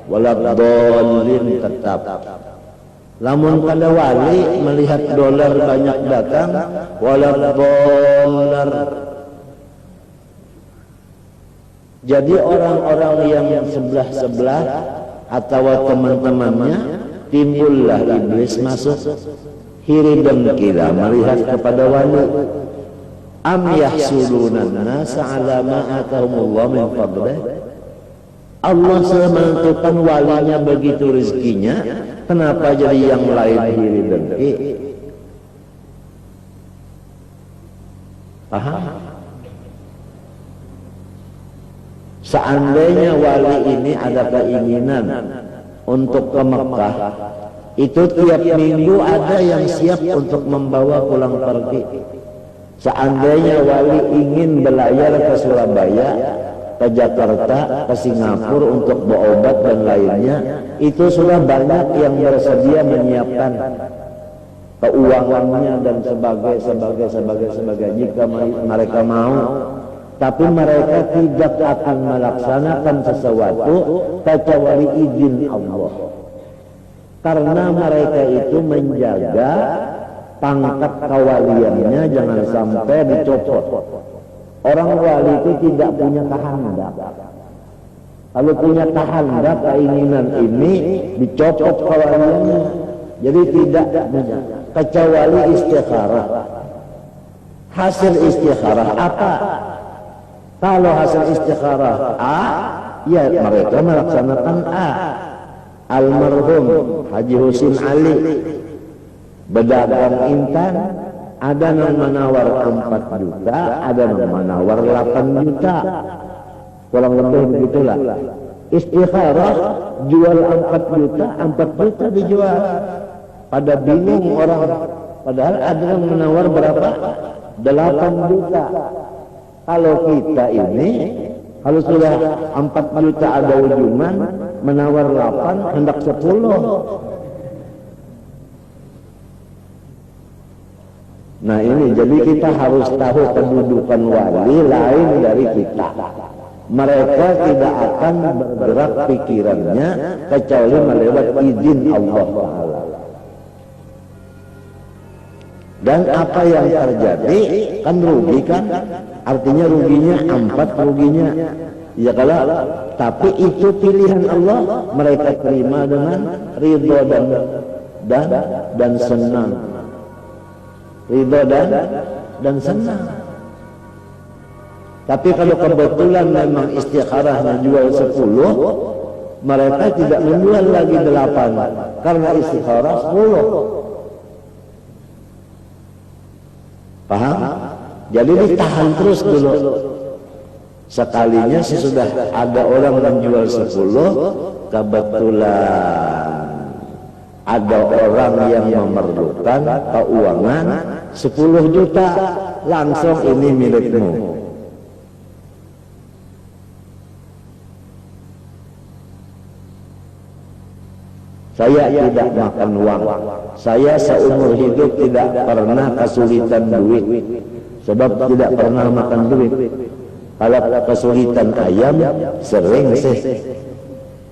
waladhdallin tetap. Lamun kada wali melihat dolar banyak datang, waladhdallar. Jadi orang-orang yang sebelah-sebelah atau teman-temannya, timbullah iblis masuk. Hiridam kila melihat kepada wali. Am yahsudunan nasa ala ma atahumullah min fadlih. Allah sudah menentukan walinya begitu rezekinya, kenapa jadi yang lain hiridam ki? Paham? Seandainya wali ini ada keinginan untuk ke Mekah, itu tiap minggu ada yang siap untuk membawa pulang pergi. Seandainya wali ingin belayar ke Surabaya, ke Jakarta, ke Singapura untuk berobat dan lainnya, itu sudah banyak yang bersedia menyiapkan keuangannya dan sebagainya jika mereka mau. Tapi mereka tidak akan melaksanakan sesuatu kecuali izin Allah. Karena mereka itu menjaga pangkat kewaliannya jangan sampai dicopot. Orang wali itu tidak punya kehendak. Kalau punya kehendak, keinginan ini dicopot kewaliannya. Jadi tidak punya, kecuali istikharah. Hasil istikharah apa? Kalau hasil istikharah A, ya mereka melaksanakan A. Almarhum Haji Husin Ali berdagang intan, ada yang menawar 4 juta, ada yang menawar 8 juta, kurang lebih begitulah. Istikharah jual 4 juta, 4 juta dijual. Pada bingung orang, padahal ada yang menawar berapa? 8 juta. Kalau kita ini, kalau sudah 4 juta ada ujungan, menawar 8, hendak 10. Nah ini, jadi kita harus tahu kedudukan wali lain dari kita. Mereka tidak akan bergerak pikirannya kecuali melewat izin Allah Ta'ala. Dan apa yang terjadi kan rugi kan? Artinya ruginya 4 ruginya. Ya kalau tapi itu pilihan Allah, mereka terima dengan ridho dan senang. Ridho dan senang. Tapi kalau kebetulan memang istikharahnya jual 10, mereka tidak menjual lagi 8 karena istikharah 10. Paham? Jadi ditahan terus dulu. Sekalinya sesudah ada orang menjual 10, kebetulan ada orang yang memerlukan keuangan 10 juta, langsung ini milikmu. Saya tidak makan uang. Saya seumur hidup tidak pernah kesulitan duit. Sebab tidak pernah makan duit. Kalau kesulitan ayam sering sih.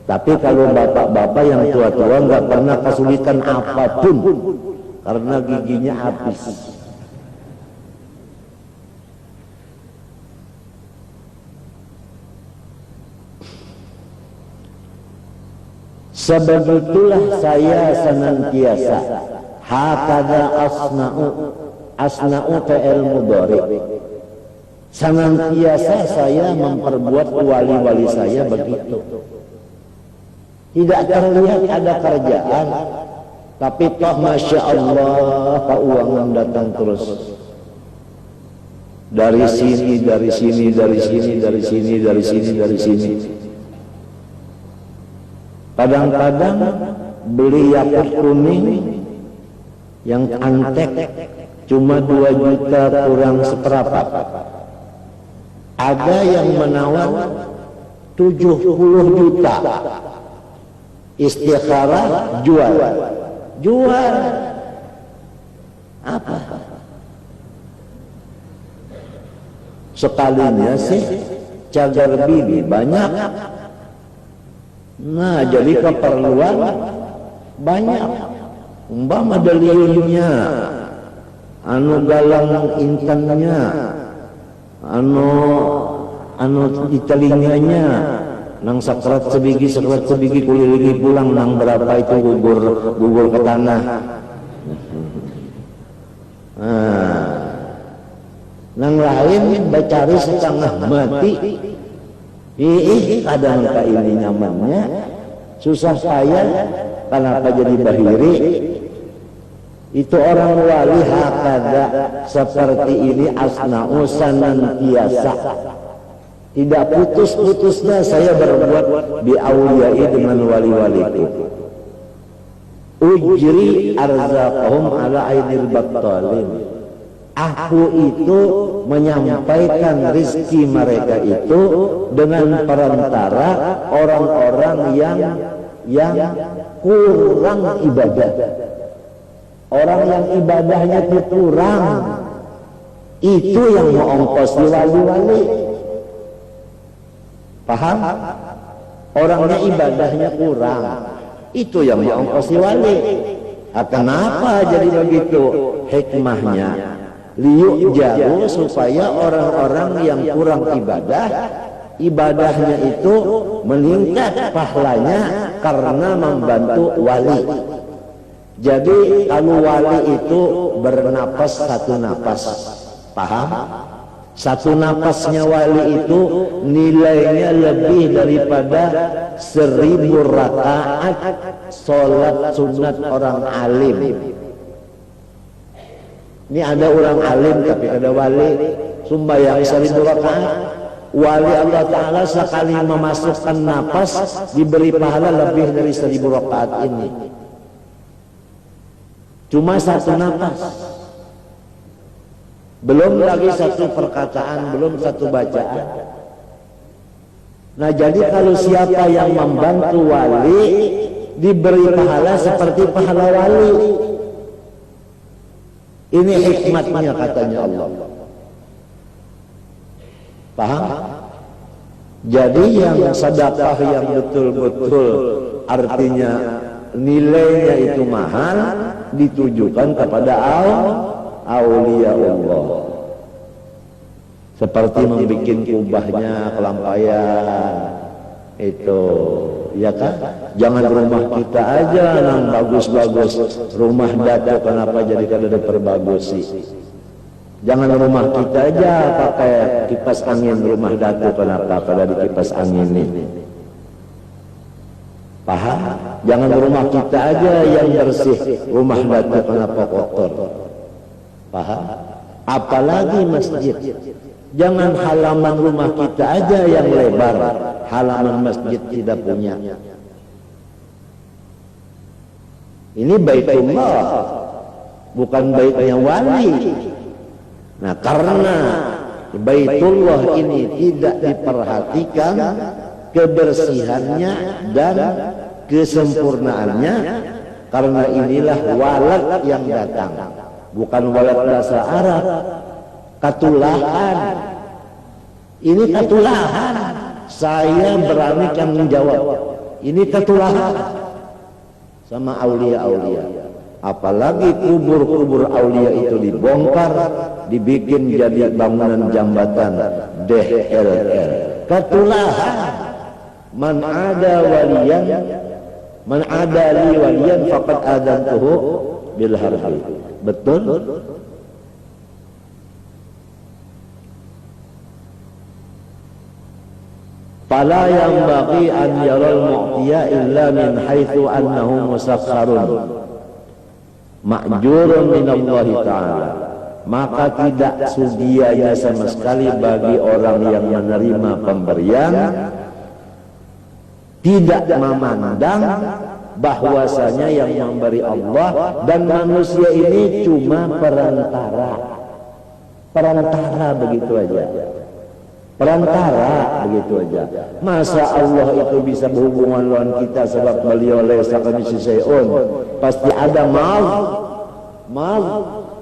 Tapi kalau bapak-bapak yang tua-tua nggak pernah kesulitan apapun karena giginya habis. Sebegitulah saya senantiasa. Hakada asna'u fi'il mudhari. Senantiasa saya memperbuat wali-wali saya begitu. Tidak terlihat ada kerjaan, tapi toh masya Allah keuangan datang terus. Dari sini, dari sini, dari sini, dari sini, dari sini, dari sini. Kadang-kadang beli yakut kuning yang antek cuma 2 juta kurang seperempat. Ada yang menawar 70 juta. Istikharah jual. Apa? Sekalinya sih cagar bini banyak. Nah, jadi keperluan banyak. Umpama dalilnya, anu galang intannya, anu di telinganya, nang sakrat sebigi kulilingi pulang, nang berapa itu gugur ke tanah. Nah, nang lain bacari setengah mati. Kadang ini nyamannya, susah saya, kenapa jadi bahiri? Itu orang wali hakada seperti ini asna'u senantiasa. Tidak putus-putusnya saya berbuat bi auliyai dengan wali-waliku. Ujri arzaqahum ala ainil battalin. Aku itu menyampaikan rizki mereka itu dengan perantara orang-orang yang kurang ibadah. Orang yang ibadahnya itu kurang, itu yang mengongkos wali-wali. Paham? Orangnya ibadahnya kurang, itu yang mengongkos wali. Kenapa jadi begitu? Hikmahnya liuk jago supaya orang-orang yang kurang ibadahnya itu meningkat pahalanya karena membantu wali. Jadi kalau wali itu bernapas satu napas, paham? Satu napasnya wali itu nilainya lebih daripada 1000 rakaat sholat sunat orang alim. Ini ada orang alim tapi ada wali sembahyang 1000 rakaat. Wali Allah Ta'ala sekali memasukkan napas diberi pahala lebih dari 1000 rakaat ini. Cuma satu napas. Belum lagi satu perkataan, belum satu bacaan. Nah, jadi kalau siapa yang membantu wali diberi pahala seperti pahala wali. Ini hikmatnya katanya Allah. Paham? Jadi yang sedekah yang betul-betul artinya nilainya itu mahal ditujukan kepada aulia Allah. Seperti membuat kubahnya kelampaian itu, ya kan? Jangan rumah kita aja yang bagus-bagus, rumah datuk kenapa jadi kada diperbagusi? Jangan rumah kita aja pakai kipas angin, rumah datuk kenapa kada di kipas angin ini? Paham? Jangan rumah kita aja yang bersih, rumah batu kenapa kotor? Paham? Apalagi masjid. Jangan halaman rumah kita aja yang lebar, halaman masjid tidak punya. Ini baitullah, bukan baitnya wali. Nah, karena baitullah ini tidak diperhatikan kebersihannya dan kesempurnaannya, karena inilah walad yang datang, bukan walad bahasa Arab, katulahan. Ini katulahan, saya berani tanggung jawab, ini katulahan sama aulia-aulia. Apalagi kubur-kubur aulia itu dibongkar, dibikin jadi bangunan jambatan DLL. Katulahan. Man ada waliyan, man ada li waliyan faqad adantuhu bil harbi. Betul? Fala yanbaghi an yaral mu'tiya illa min haitsu annahu musakharun ma'jurun min Allah Ta'ala. Maka tidak sudianya sama sekali bagi orang yang menerima pemberian tidak memandang bahwasanya yang memberi Allah dan manusia ini cuma perantara begitu aja, perantara begitu aja. Masa Allah itu bisa berhubungan dengan kita sebab beliau laysa kamitslihi syai'un, pasti ada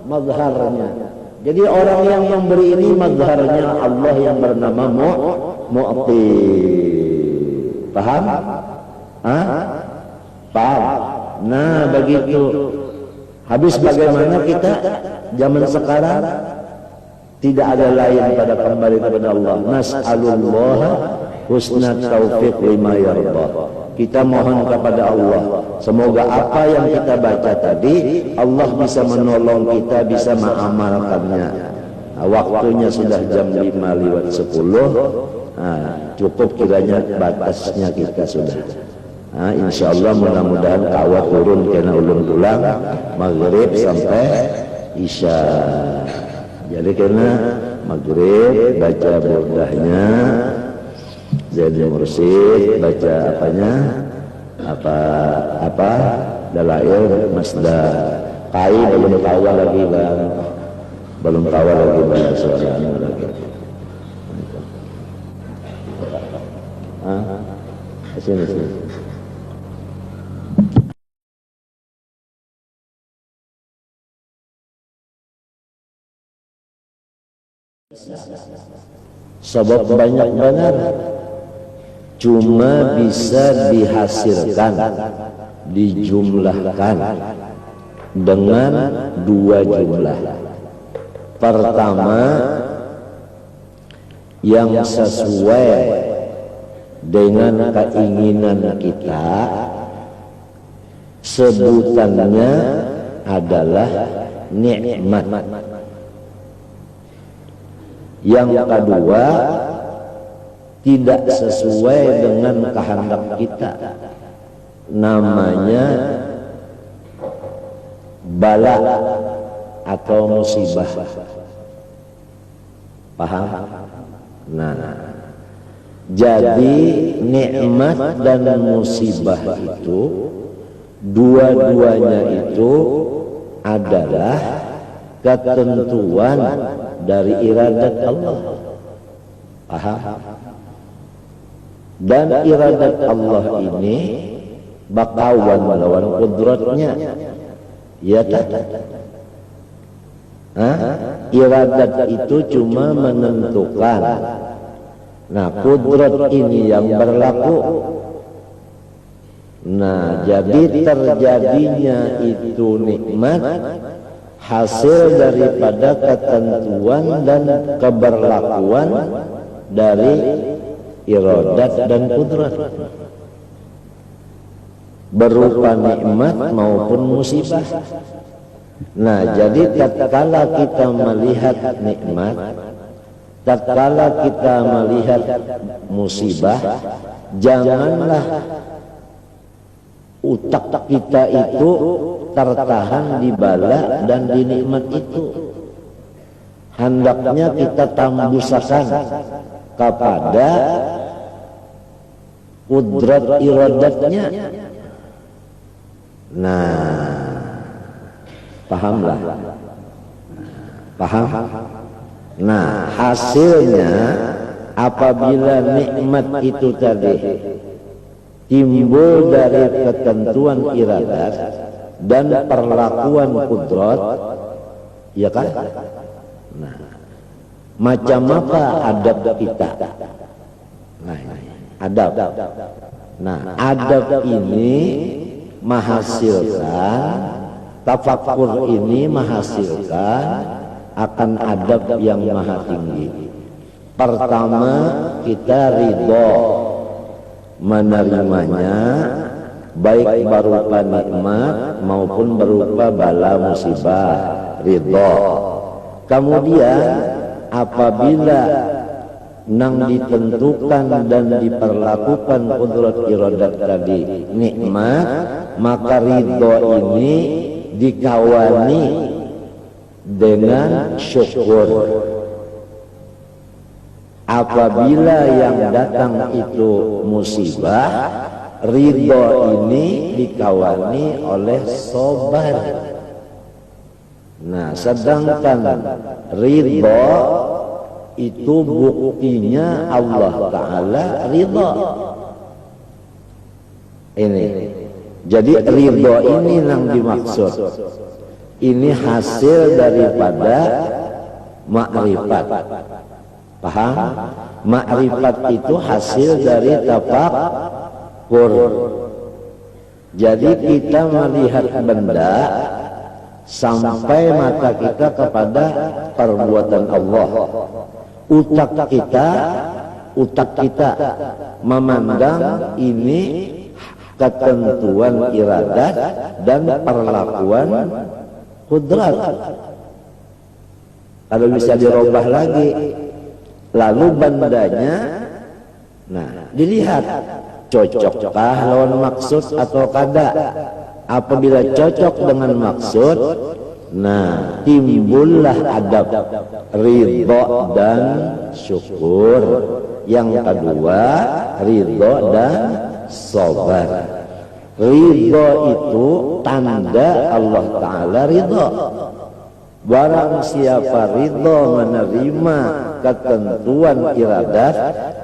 mazharnya. Jadi orang yang memberi ini mazharnya Allah yang bernama Mu'ti. Paham? Paham? Nah begitu. Habis bagaimana kita zaman sekarang? Tidak ada lain pada kembali kepada Allah. Nas'alullah husnat taufiq lima yarda. Kita mohon kepada Allah, semoga apa yang kita baca tadi Allah bisa menolong kita, bisa mengamalkannya. Waktunya sudah jam 5:10. Cukup kiranya batasnya kita sudah. Insyaallah mudah-mudahan kawat turun kena ulun pulang maghrib sampai isya. Jadi kena maghrib baca burdahnya, jadi mursyid baca apanya, apa dalail masdar. Kai belum tahu lagi bang, belum tahu lagi bang soalnya lagi. Sini. Sebab banyak benar, cuma bisa dihasilkan, dijumlahkan dengan dua jumlah. Pertama, yang sesuai dengan keinginan kita, sebutannya adalah nikmat. Yang kedua, tidak sesuai dengan kehendak kita, namanya bala atau musibah. Paham? Nah, jadi nikmat dan musibah itu dua-duanya itu adalah ketentuan dari iradat Allah. Paham? Dan iradat Allah ini bakawan melawan kudratnya. Ya tak? Iradat itu cuma menentukan. Nah, kudrat ini yang berlaku. Nah, jadi terjadinya itu nikmat hasil daripada ketentuan dan keberlakuan dari iradat dan kudrat, berupa nikmat maupun musibah. Nah, jadi tatkala kita melihat nikmat, tatkala kita melihat musibah, janganlah utak kita itu tertahan di bala dan di nikmat itu. Hendaknya kita tambusakan kepada kudrat iradatnya. Nah, pahamlah. Paham? Nah, hasilnya apabila nikmat itu tadi timbul dari ketentuan iradat dan perlakuan kudrat, ya kan? Nah, macam apa adab kita? Nah, adab. Nah, adab ini menghasilkan, tafakkur ini menghasilkan akan adab yang maha tinggi. Pertama, kita ridho menerimanya, baik berupa nikmat maupun berupa bala musibah, ridho. Kemudian apabila nang ditentukan dan diperlakukan kudrat iradat tadi nikmat, maka ridho ini dikawani dengan syukur. Apabila yang datang itu musibah, ridho ini dikawani oleh sabar. Nah, sedangkan ridho itu buktinya Allah Ta'ala ridho. Ini, jadi ridho ini yang dimaksud. Ini hasil daripada makrifat. Paham? Makrifat itu hasil dari tafakkur. Jadi kita melihat benda sampai mata kita kepada perbuatan Allah. Utak kita memandang ini ketentuan iradat dan perlakuan kudrat. Kalau bisa dirubah lagi, lalu bandanya, nah dilihat cocokkah lawan maksud atau kada. Apabila cocok dengan maksud, nah timbullah adab ridho dan syukur. Yang kedua, ridho dan sabar. Ridho itu tanda Allah Ta'ala ridho. Barang siapa ridho menerima ketentuan iradat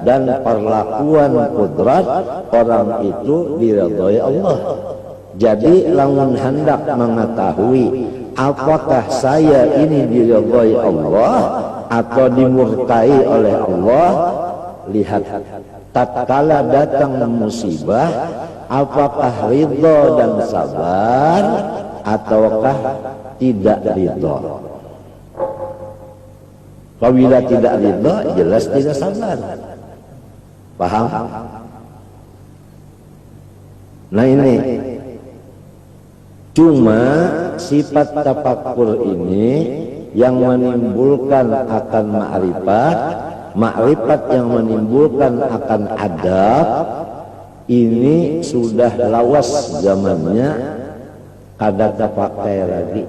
dan perlakuan kudrat, orang itu diridhoi Allah. Jadi lamun hendak mengetahui apakah saya ini diridhoi Allah atau dimurkai oleh Allah, lihat tatkala datang musibah, apakah ridho dan sabar ataukah tidak ridho. Apabila tidak ridho, jelas tidak sabar. Paham? Nah ini, cuma sifat tafakkur ini yang menimbulkan akan ma'rifat, ma'rifat yang menimbulkan akan adab, ini sudah lawas zamannya, kada terpakai lagi.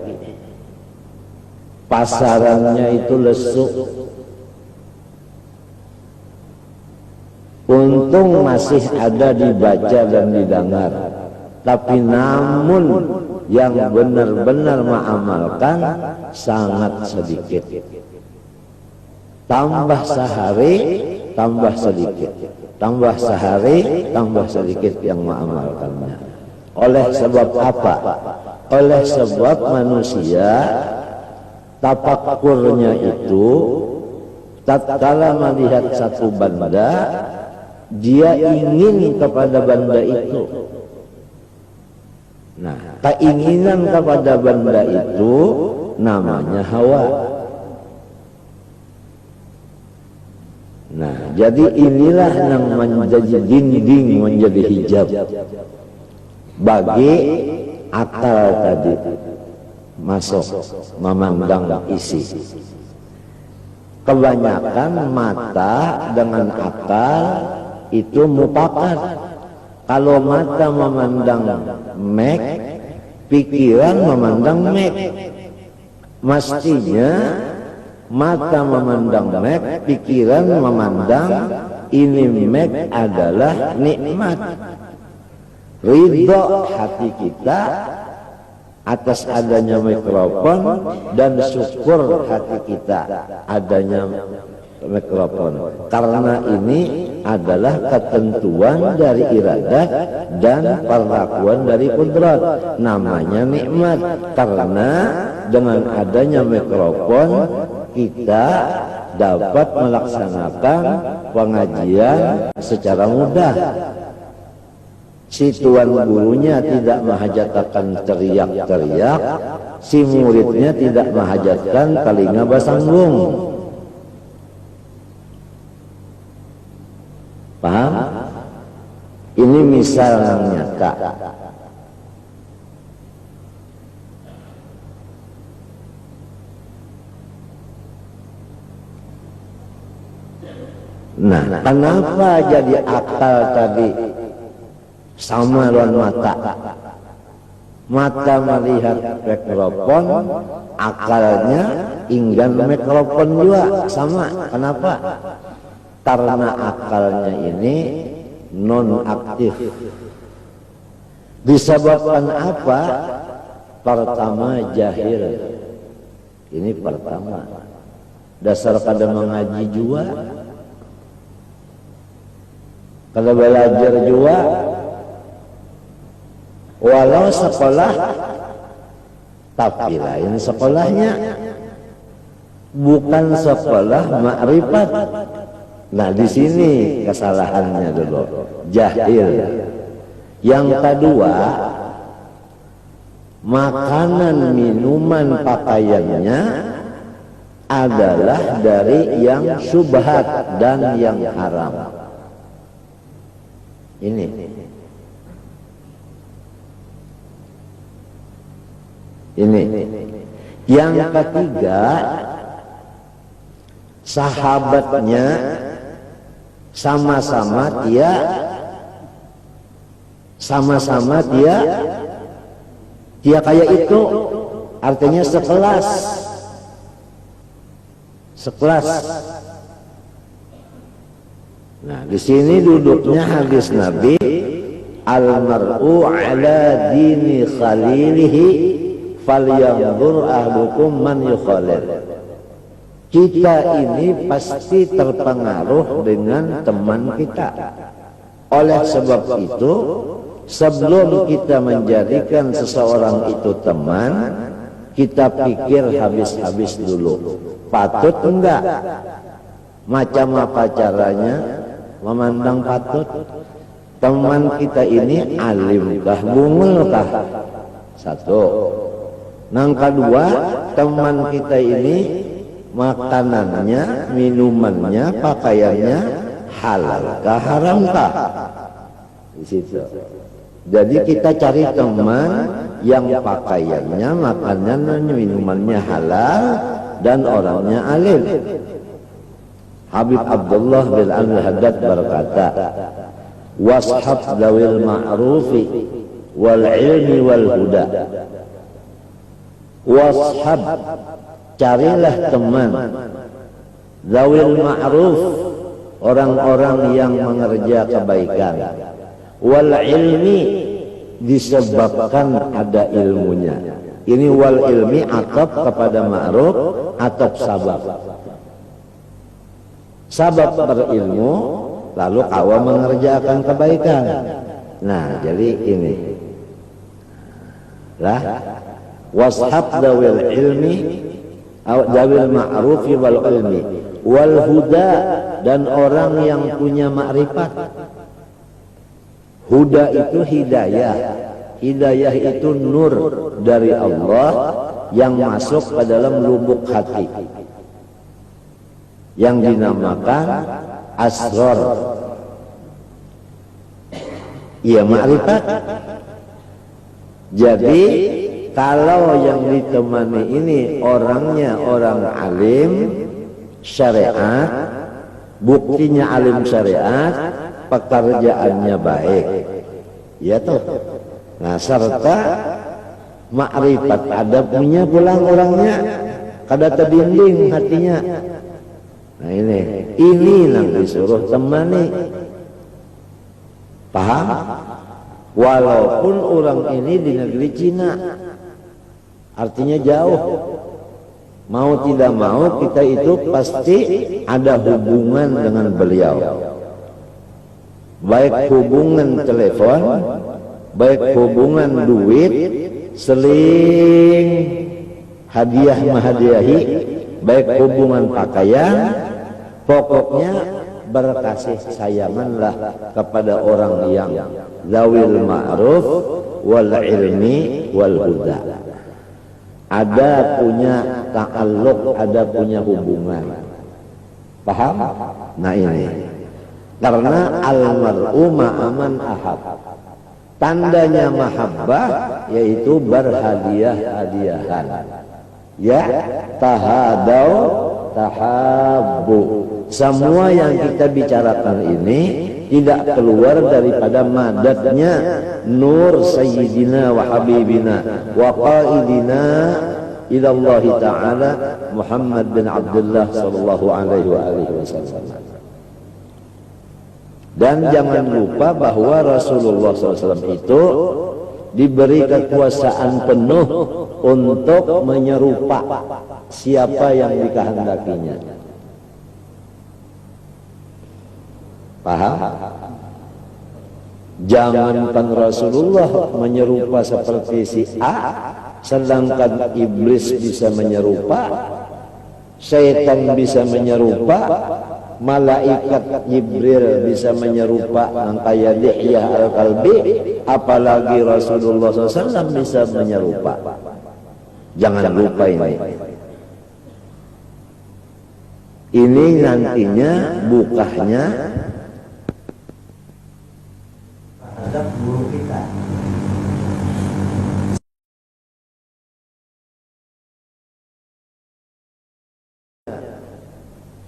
Pasarannya itu lesu. Untung masih ada dibaca dan didengar, tapi namun yang benar-benar mengamalkan sangat sedikit. Tambah sehari, tambah sedikit. Tambah sehari, tambah sedikit yang mengamalkannya. Oleh sebab apa? Oleh sebab manusia tafakkurnya itu tatkala melihat satu benda, dia ingin kepada benda itu. Nah, keinginan kepada benda itu namanya hawa. Nah, jadi inilah yang menjadi dinding, menjadi hijab bagi akal tadi masuk memandang isi. Kebanyakan mata dengan akal itu mufakat, Kalau mata memandang mek, pikiran memandang mek. Mestinya mata memandang mek, pikiran memandang ini mek adalah nikmat. Ridho hati kita atas adanya mikrofon dan syukur hati kita adanya mikrofon, karena ini adalah ketentuan dari iradat dan perlakuan dari kudrat, namanya nikmat. Karena dengan adanya mikrofon kita dapat melaksanakan pengajian secara mudah. Si tuan gurunya tidak menghajatkan teriak-teriak, si muridnya tidak menghajatkan telinga bersambung. Paham? Ini misal yang nyata. Nah, kenapa jadi akal tadi sama lawan mata? Mata melihat mikrofon, akalnya ingin mikrofon juga sama. Kenapa? Karena akalnya ini non aktif. Disebabkan apa? Pertama jahil. Ini pertama. Dasar kada mengaji juga, kada belajar juga. Walau sekolah, tapi lain sekolahnya, bukan sekolah makrifat. Nah, di sini kesalahannya dulu, jahil. Yang kedua, makanan, minuman, pakaiannya adalah dari yang syubhat dan yang haram. Ini. Yang ketiga, sahabatnya sama-sama dia kayak itu, artinya sekelas. Nah, di sini duduknya hadis Nabi, al-mar'u ala dini khalilihi falyanzur ahlukum man yukhalil. Kita ini pasti terpengaruh dengan teman kita. Oleh sebab itu, sebelum kita menjadikan seseorang itu teman, kita pikir habis-habis dulu. Patut enggak? Macam apa caranya memandang patut? Teman kita ini alimkah, bungelkah? Satu. Yang kedua, teman kita ini makanannya, minumannya, pakaiannya halalkah, haramkah? Di situ. Jadi kita cari teman yang pakaiannya, makanannya, minumannya halal dan orangnya alim. Habib Abdullah bin Al-Haddad berkata, washab dawil ma'rufi wal ilmi wal huda. Washab, carilah teman, dawil ma'ruf, orang-orang yang mengerja kebaikan, wal ilmi, disebabkan ada ilmunya. Ini wal ilmi atap kepada ma'ruf, atap sabab. Sabab berilmu, lalu kawan mengerjakan kebaikan. Nah, jadi ini lah, washab dawil ilmi, dawil ma'rufi wal ilmi, wal huda, dan orang yang punya makrifat. Huda itu hidayah. Hidayah itu nur dari Allah yang masuk ke dalam lubuk hati, yang dinamakan asrar. Iya, makrifat. Jadi kalau yang ditemani ini orangnya orang alim syariat, buktinya alim syariat, pekerjaannya baik, Ya toh. Nah, serta ma'rifat adabnya pulang orangnya kada terdinding hatinya. Nah ini yang disuruh temani. Paham? Walaupun orang ini di negeri Cina, artinya jauh. Mau tidak mau kita itu pasti ada hubungan dengan beliau. Baik hubungan telepon, baik hubungan duit, seling hadiah menghadiahi, baik hubungan pakaian, pokoknya berkasih sayanganlah kepada orang yang zawil ma'ruf wal ilmi wal huda. Ada punya ta'alluq, ada punya hubungan. Paham? Nah ini. Karena al-mar'u ma'aman ahab. Tandanya mahabbah yaitu berhadiah-hadiahan. Ya, tahadau, tahabbu. Semua yang kita bicarakan ini tidak keluar daripada madatnya nur sayyidina wa habibina wa qaidina ila Allah Ta'ala Muhammad bin Abdullah sallallahu alaihi wa alihi wasallam. Dan jangan lupa bahwa Rasulullah SAW itu diberi kekuasaan penuh untuk menyerupa siapa yang dikehendakinya. Paham? Jangankan Rasulullah menyerupa seperti si A, sedangkan iblis bisa menyerupa, syaitan bisa menyerupa, malaikat Jibril bisa menyerupa angkaya Dihya al-Kalbi, apalagi Rasulullah SAW bisa menyerupa. Jangan lupa ini. Ini nantinya bukahnya terhadap guru kita.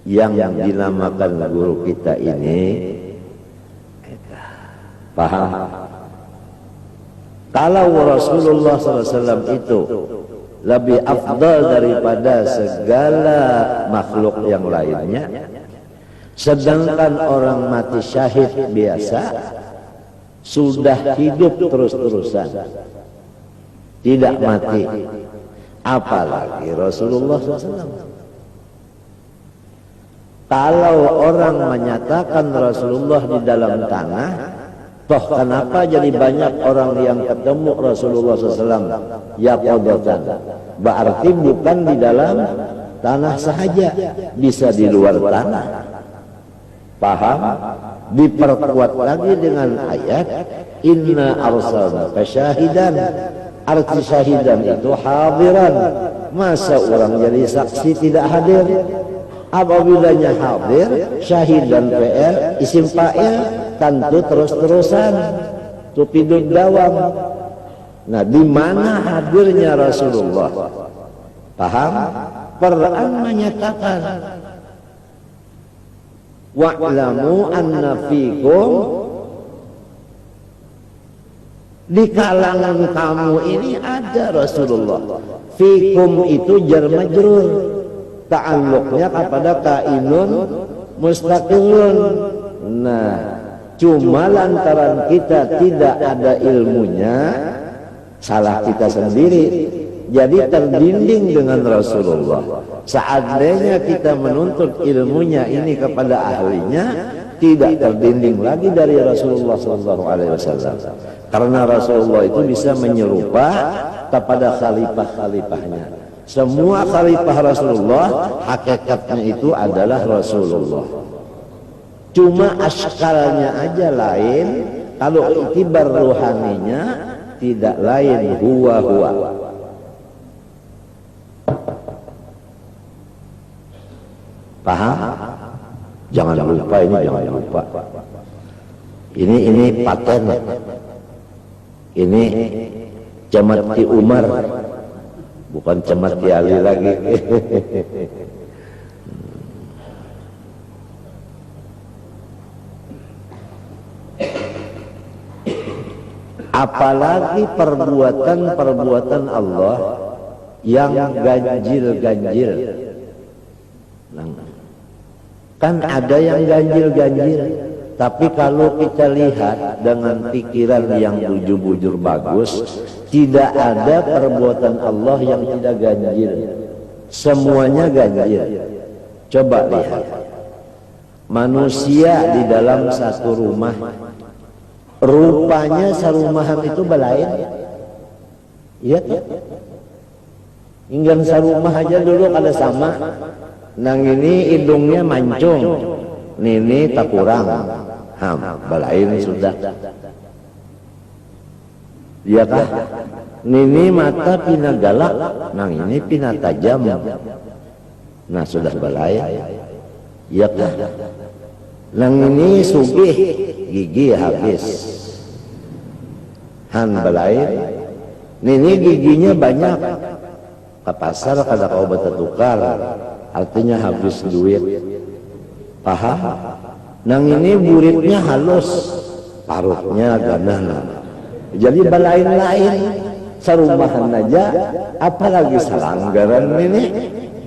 Yang dinamakan guru kita ini, paham? Kalau Rasulullah SAW itu lebih afdal daripada segala makhluk yang lainnya, sedangkan orang mati syahid biasa sudah hidup terus-terusan, tidak mati, apalagi Rasulullah SAW. Kalau orang menyatakan Rasulullah di dalam tanah, toh kenapa jadi banyak orang yang ketemu Rasulullah SAW ya qadatan? Berarti bukan di dalam tanah sahaja, bisa di luar tanah. Paham? Diperkuat lagi dengan ayat inna arsalnaka syahidan. Arti syahidan itu hadiran. Masa orang jadi saksi tidak hadir? Apabila hadir, syahidan PL isim fa'il tentu terus-terusan tupidud dawam. Nah, di mana hadirnya Rasulullah? Paham? Quran menyatakan wa'lamu anna fikum, di kalangan kamu ini ada Rasulullah. Fikum itu jar majrur, ta'alluqnya kepada kainun mustaqilun. Nah, cuma lantaran kita tidak ada ilmunya, salah kita sendiri, jadi terdinding dengan Rasulullah. Seandainya kita menuntut ilmunya ini kepada ahlinya, tidak terdinding lagi dari Rasulullah SAW. Karena Rasulullah itu bisa menyerupa kepada khalifah-khalifahnya. Semua khalifah Rasulullah hakikatnya itu adalah Rasulullah. Cuma askalnya aja lain, kalau itibar ruhaninya tidak lain, huwa. Paham? Jangan lupa ini, jangan lupa. Ini paten. Ini Jamati Umar. Bukan Jamati Ali lagi. apalagi perbuatan-perbuatan Allah yang ganjil-ganjil. Kan ada yang ganjil-ganjil, tapi kalau kita lihat dengan pikiran yang bujur-bujur bagus, tidak ada perbuatan Allah yang tidak ganjil. Semuanya ganjil. Coba lihat, manusia di dalam satu rumah, rupanya serumahan itu belain. Iya kan? Hingga serumah aja dulu kada sama. Nang ini hidungnya mancung, nini tak kurang, belain sudah. Iya kah? Nini mata pina galak, nang ini pina tajam. Nah sudah belain. Iya kah? Nang ini sugih, gigi habis. Belain. Nini giginya banyak. Ke pasar kada kau bertukar, artinya habis duit. Paham? Nang ini buritnya halus, parutnya ganan. Jadi belain-lain, serumahan aja, apalagi selanggaran ini.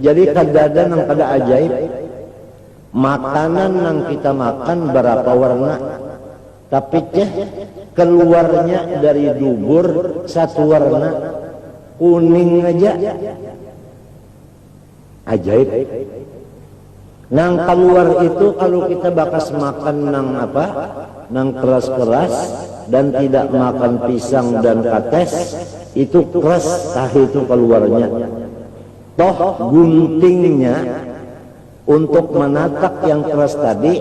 Jadi kadada nang kada ajaib. Makanan nang kita makan berapa warna, tapi keluarnya dari dubur satu warna, kuning aja, ajaib. Nang keluar itu kalau kita bakas makan nang apa, nang keras-keras dan tidak makan pisang dan kates, itu keras tahi itu keluarnya. Toh guntingnya untuk menatak yang keras tadi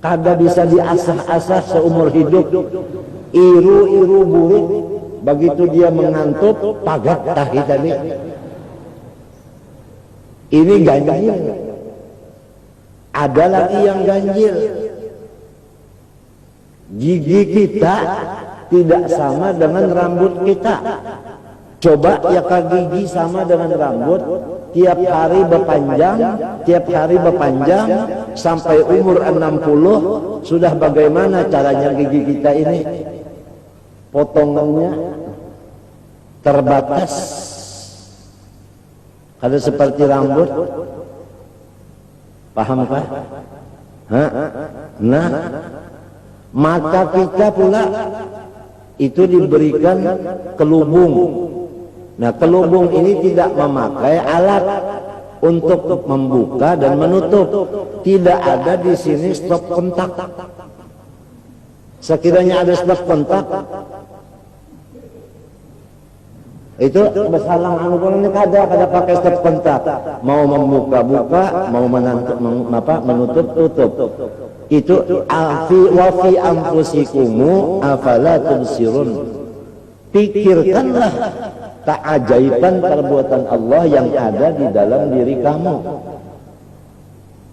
kada bisa diasah-asah seumur hidup. Iru-iru buruk, begitu dia mengantuk, pagat tahi tadi. Ini ganjil. Ada lagi yang ganjil. Gigi kita tidak sama dengan rambut kita. Coba ya gigi sama dengan rambut, tiap hari berpanjang, sampai umur 60, sudah bagaimana caranya gigi kita ini? Potongannya terbatas. Ada seperti rambut. Paham Pak? Nah, mata kita pula itu diberikan kelubung. Nah, kelubung ini tidak memakai alat untuk membuka dan menutup. Tidak ada di sini stop kontak. Sekiranya ada stop kontak, itu bersalang ini kada pakai stop kontak. Mau membuka-buka, mau menutup-tutup. Itu wa fi anfusikumu afala tubsirun. Pikirkanlah keajaiban perbuatan Allah yang ada di dalam diri kamu.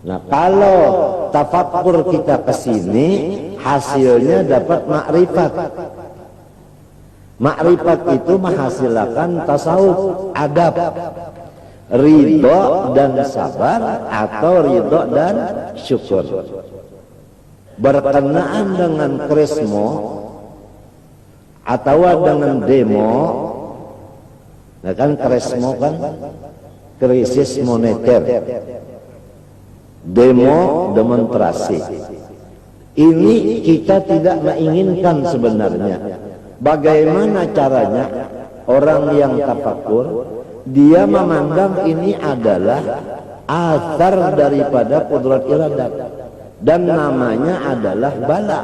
Nah, kalau tafakkur kita ke sini, hasilnya dapat makrifat. Makrifat itu menghasilkan tasawuf, adab, ridho dan sabar atau ridho dan syukur. Berkenaan dengan krismo atau dengan demo, nah kan krismo kan krisis moneter, demo demonstrasi. Ini kita tidak menginginkan sebenarnya. Bagaimana caranya orang yang tafakur, dia memandang ini adalah asar daripada kudrat iradat, dan namanya adalah bala.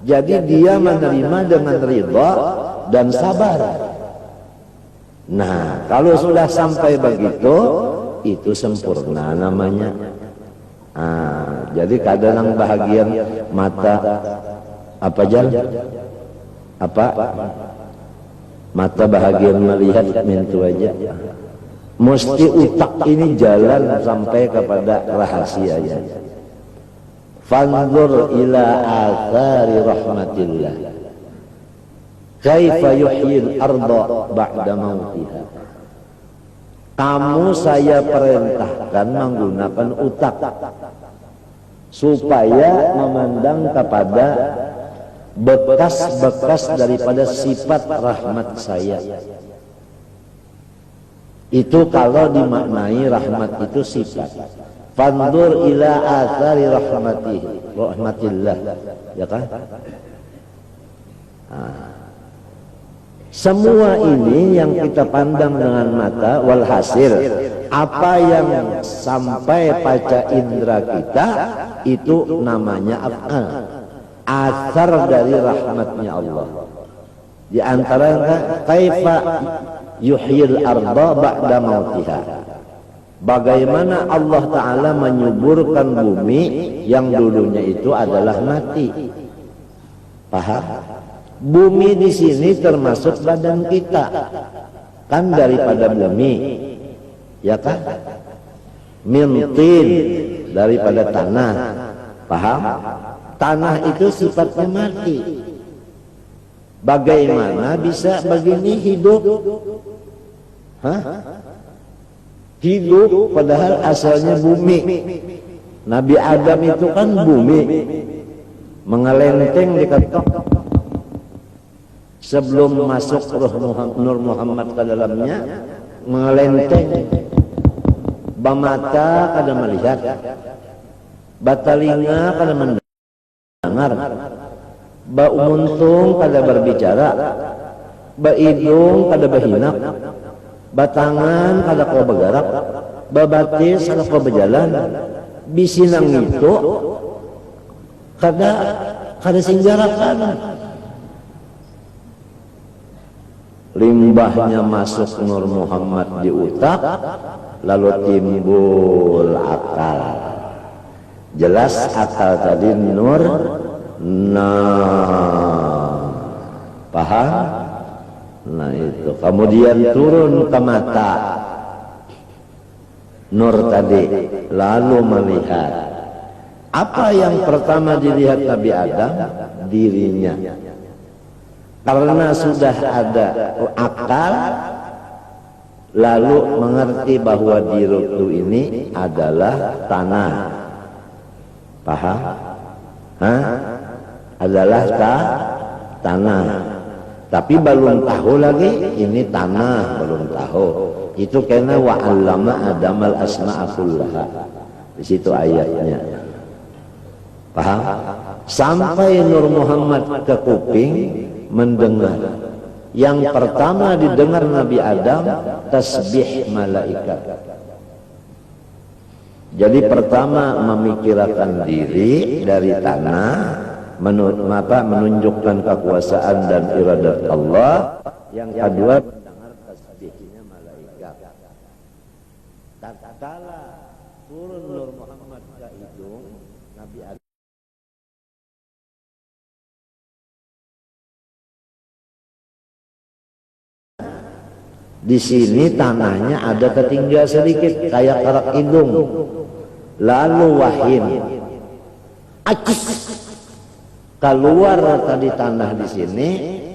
Jadi dia menerima dengan ridha dan sabar. Nah, kalau sudah sampai begitu, itu sempurna namanya. Jadi kadang bahagian mata apa jalan? Apa? Mata bahagian melihat mintu aja. Mesti utak ini jalan sampai kepada rahasianya. Fanzur ila athari rahmatillah. Kaifa yuhyil arda ba'da mautiha. Kamu saya perintahkan menggunakan utak supaya memandang kepada bekas-bekas daripada sifat rahmat saya. Itu kalau dimaknai rahmat itu sifat. Fandur ila athari rahmatillah, ya kan? Semua ini yang kita pandang dengan mata, walhasil apa yang sampai pada indera kita itu namanya af'al, asar dari rahmatnya Allah. Di antara kaifa yuhyil arda ba'da mautiha, bagaimana Allah Ta'ala menyuburkan bumi yang dulunya itu adalah mati. Paham? Bumi di sini termasuk badan kita, kan daripada bumi, ya kan? Mintin daripada tanah, paham? Tanah itu sifatnya mati. Bagaimana bisa begini hidup? Hah? Hidup padahal asalnya bumi. Nabi Adam itu kan bumi, mengelenteng di ketok. Sebelum masuk Nur Muhammad ke dalamnya, mengelenteng. Bamata kada melihat, batalinga kada mendengar, baumuntung kada berbicara, baidung kada berhinak, batangan kada kau bergerak, babatis kada kau berjalan, bisinang itu kada singgarakan. Limbahnya masuk Nur Muhammad di utak, lalu timbul akal. Jelas akal tadi nur, paham? Nah itu kemudian turun ke mata, nur tadi, lalu melihat. Apa yang pertama dilihat Nabi Adam? Dirinya. Karena sudah ada akal, lalu mengerti bahwa diri itu ini adalah tanah. Paham? Hah? Adalah tanah. Tapi belum tahu lagi ini tanah, belum tahu. Itu karena wa'allama Adamal asma'a kullaha. Di situ ayatnya. Paham? Sampai Nur Muhammad ke kuping mendengar. Yang pertama didengar Nabi Adam tasbih malaikat. Jadi pertama memikirkan diri dari tanah, menunjukkan kekuasaan dan iradat Allah. Yang kedua mendengar tasbihnya malaikat. Tatkala turun Nur Muhammad ke hidung Nabi Adam, di sini tanahnya ada tertinggal sedikit kayak kerak hidung. Lalu wahim keluar tadi tanah di sini.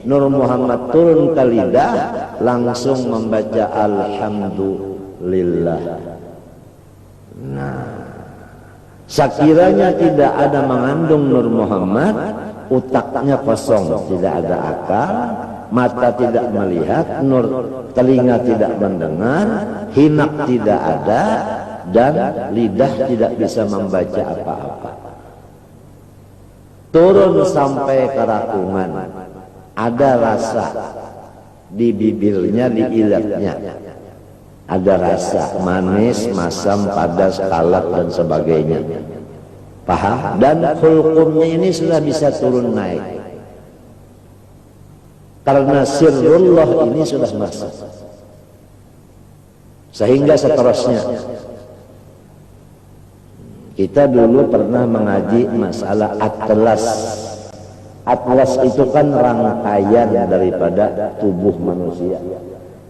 Nur Muhammad turun ke lidah, langsung membaca alhamdulillah. Nah, sekiranya tidak ada mengandung Nur Muhammad, utaknya kosong, tidak ada akal, mata tidak melihat, telinga tidak mendengar, hinak tidak ada, dan lidah tidak bisa membaca apa-apa. Turun sampai ke rakungan, ada rasa di bibirnya, di ilatnya, ada rasa manis, masam, padas, kalak dan sebagainya. Paham? Dan hulkumnya ini sudah bisa turun naik. Karena sirrullah ini sudah masuk. Sehingga seterusnya. Kita dulu pernah mengaji masalah atlas. Atlas itu kan rangkaian daripada tubuh manusia.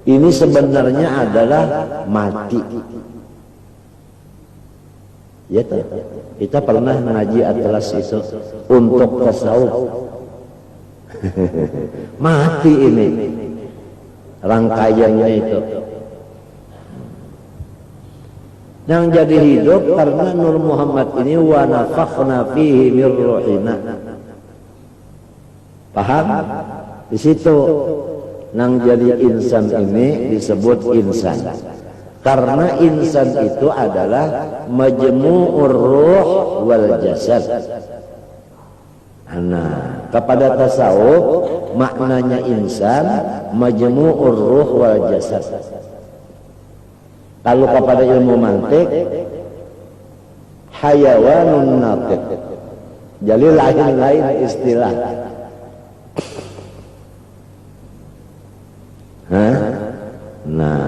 Ini sebenarnya adalah mati. Ya, kita pernah mengaji atlas itu untuk tasawuf. Mati ini rangkaiannya itu. Yang jadi hidup karena Nur Muhammad ini wa nafakhna fihi min ruhina. Paham? Di situ nang jadi insan ini disebut insan. Karena insan itu adalah majmu'ur ruh wal jasad. Nah, kepada tasawuf maknanya insan majmu'ur ruh wal jasad. Kalau kepada ilmu mantik hayawanun natiq. Jadi lain-lain istilah. Nah,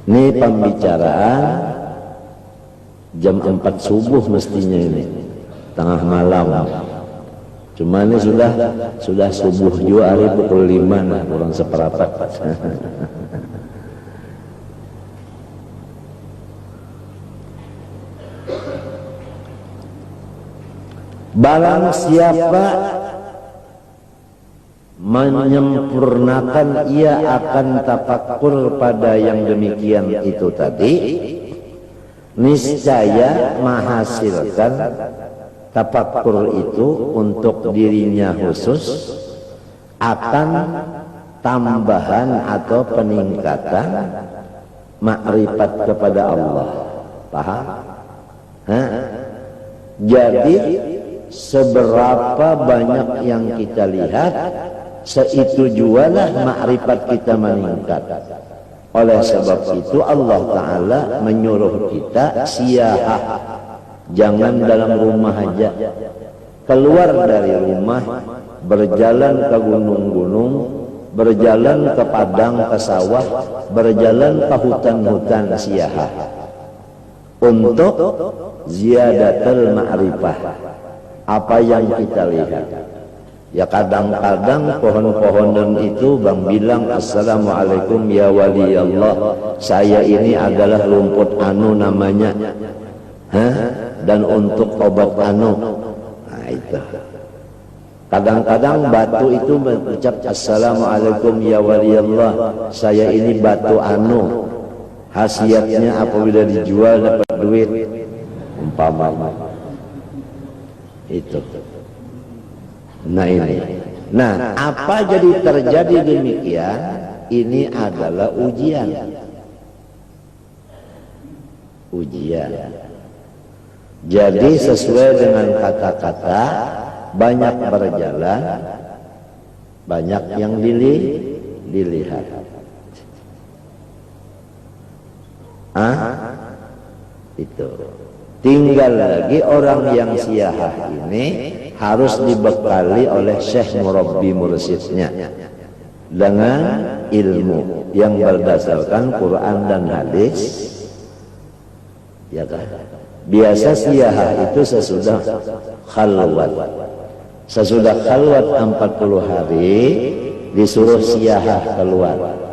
ini pembicaraan jam 4 subuh mestinya ini, tengah malam. Cuma ini sudah subuh juga hari pukul 5 nah, kurang seperempat. Barang siapa menyempurnakan ia akan tafakkur pada yang demikian itu tadi, niscaya menghasilkan tafakkur itu untuk dirinya khusus akan tambahan atau peningkatan makrifat kepada Allah. Paham? Jadi seberapa banyak yang kita lihat, seitu jualah makrifat kita meningkat. Oleh sebab itu Allah Ta'ala menyuruh kita siyahah, jangan dalam rumah aja, keluar dari rumah, berjalan ke gunung-gunung, berjalan ke padang, ke sawah, berjalan ke hutan-hutan siyahah untuk ziyadatul ma'rifah. Apa yang kita lihat, ya kadang-kadang pohon-pohonan itu bang bilang assalamualaikum ya wali Allah, saya ini adalah rumput anu namanya, dan untuk obat anu. Nah itu kadang-kadang batu itu mengucap assalamualaikum ya wali Allah, saya ini batu anu, khasiatnya apabila dijual dapat duit umpamanya itu. Nah ini, nah apa jadi terjadi demikian? Ini adalah ujian. Jadi sesuai dengan kata-kata, banyak berjalan, banyak yang dilihat. Itu. Tinggal lagi orang yang siyahah ini harus dibekali oleh syekh murabbi mursyidnya dengan ilmu yang berdasarkan Quran dan hadis. Ya kan? Biasa siyahah itu sesudah khalwat. Sesudah khalwat 40 hari disuruh siyahah keluar.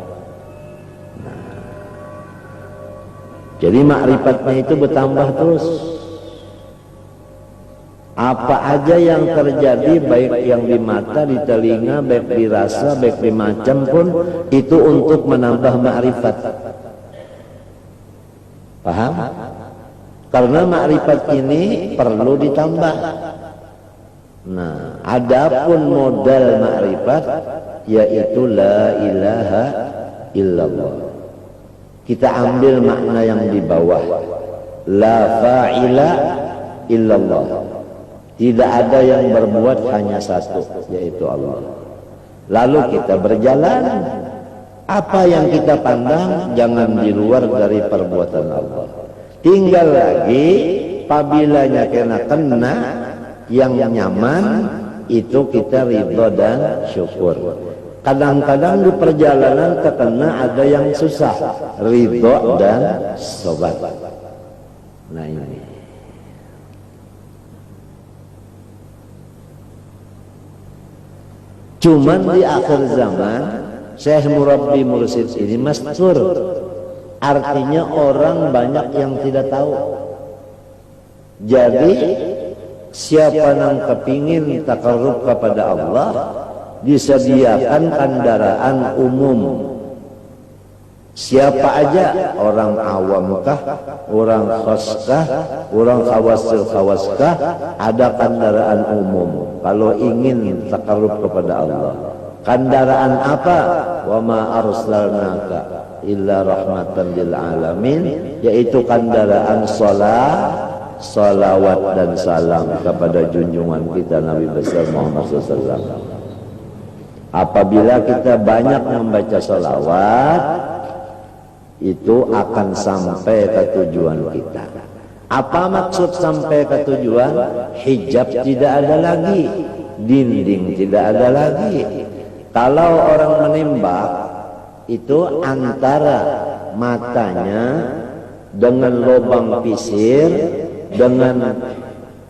Jadi makrifatnya itu bertambah terus. Apa aja yang terjadi, baik yang di mata, di telinga, baik di rasa, baik di macam pun, itu untuk menambah makrifat. Paham? Karena makrifat ini perlu ditambah. Nah, adapun modal makrifat yaitu la ilaha illallah. Kita ambil makna yang di bawah, la fa'ila illallah. Tidak ada yang berbuat, hanya satu, yaitu Allah. Lalu kita berjalan, apa yang kita pandang jangan di luar dari perbuatan Allah. Tinggal lagi apabila kena yang nyaman, itu kita ridho dan syukur. Kadang-kadang di perjalanan terkena ada yang susah, ridho dan sobat. Nah ini. Cuman di akhir zaman, Syekh Murabbi Mursyid ini mastur. Artinya orang banyak yang tidak tahu. Jadi siapa yang kepingin takarrub kepada Allah, disediakan kendaraan umum Siapa aja, orang awamkah, orang khoskah, orang khawaskah, ada kendaraan umum kalau ingin takarrub kepada Allah. Kendaraan apa? Wa ma arsalnaka illa rahmatan lil alamin, yaitu kendaraan salawat dan salam kepada junjungan kita Nabi besar Muhammad SAW. Apabila kita banyak membaca salawat, itu akan sampai ke tujuan kita. Apa maksud sampai ke tujuan? Hijab tidak ada lagi, dinding tidak ada lagi. Kalau orang menembak, itu antara matanya dengan lubang pisir, dengan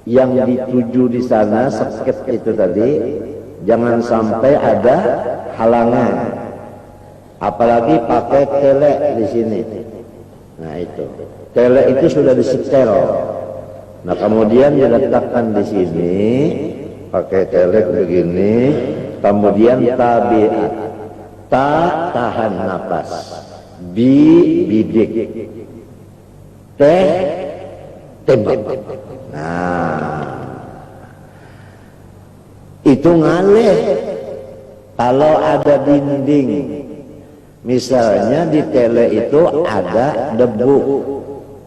yang dituju di sana, sakit itu tadi, jangan sampai ada halangan. Apalagi pakai tele di sini. Nah itu, tele itu sudah disetel. Nah kemudian diletakkan di sini, pakai tele begini, kemudian tabiat, tahan napas, bidik, tembak. Nah itu ngalih. Kalau ada dinding, misalnya di tele itu ada debu,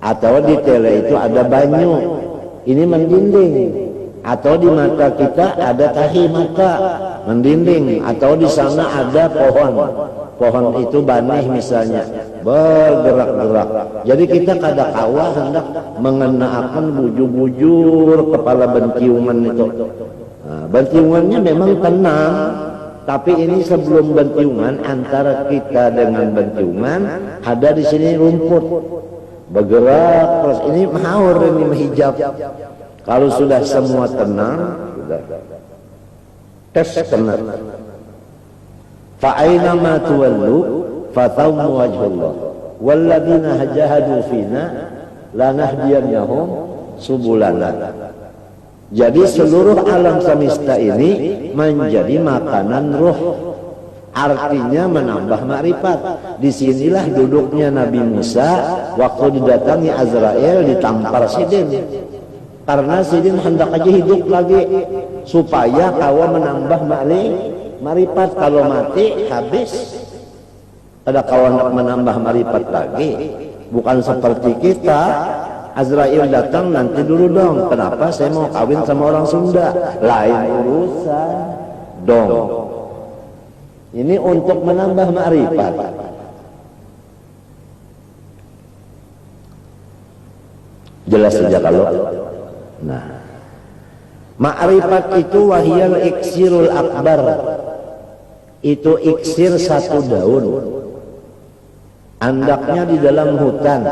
atau di tele itu ada banyu, ini mendinding. Atau di mata kita ada tahi mata, mendinding. Atau di sana ada pohon itu banih misalnya, bergerak-gerak. Jadi kita kadang-kala hendak mengenakan bujur-bujur kepala bentiungan itu. Nah, bentiungannya memang tenang, tapi ini sebelum bentiungan, antara kita dengan bentiungan ada di sini rumput bergerak terus. Ini maur, ini menghijab. Kalau sudah semua tenang, sudah tes tenang. Fa aina ma tuwallu fa thamma wajhullah walladzina jahadu fina lanahdiyannahum subulana. Jadi seluruh alam semesta ini menjadi makanan ruh, artinya menambah makrifat. Disinilah duduknya Nabi Musa waktu didatangi Azrail, ditampar Sidin. Karena Sidin hendak aja hidup lagi supaya kawa menambah makrifat. Kalau mati habis. Ada kawan menambah makrifat lagi. Bukan seperti kita, Azrail datang, nanti dulu dong, kenapa saya mau kawin sama orang Sunda, lain urusan dong. Ini untuk menambah makrifat. Jelas saja kalau. Nah, makrifat itu wahyal iksirul akbar. Itu iksir satu daun. Andaknya di dalam hutan.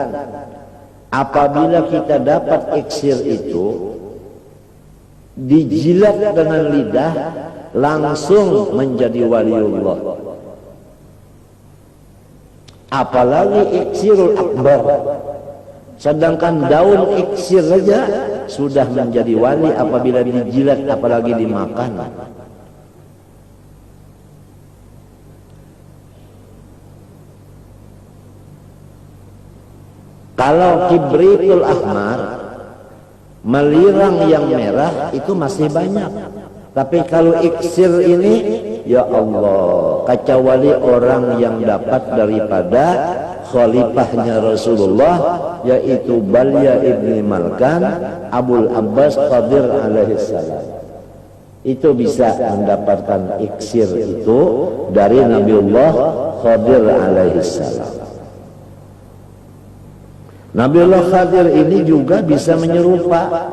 Apabila kita dapat iksir itu, dijilat dengan lidah, langsung menjadi waliullah. Apalagi iksirul akbar. Sedangkan daun iksir saja sudah menjadi wali apabila dijilat, apalagi dimakan. Kalau kibritul ahmar, melirang yang merah, itu masih banyak. Tapi kalau iksir ini, ya Allah, kecuali orang yang dapat daripada khalifahnya Rasulullah, yaitu Balya ibni Malkan, Abul Abbas Qadir alaihissalam. Itu bisa mendapatkan iksir itu dari Nabiullah Qadir alaihissalam. Nabiullah Qadir ini juga bisa menyerupa.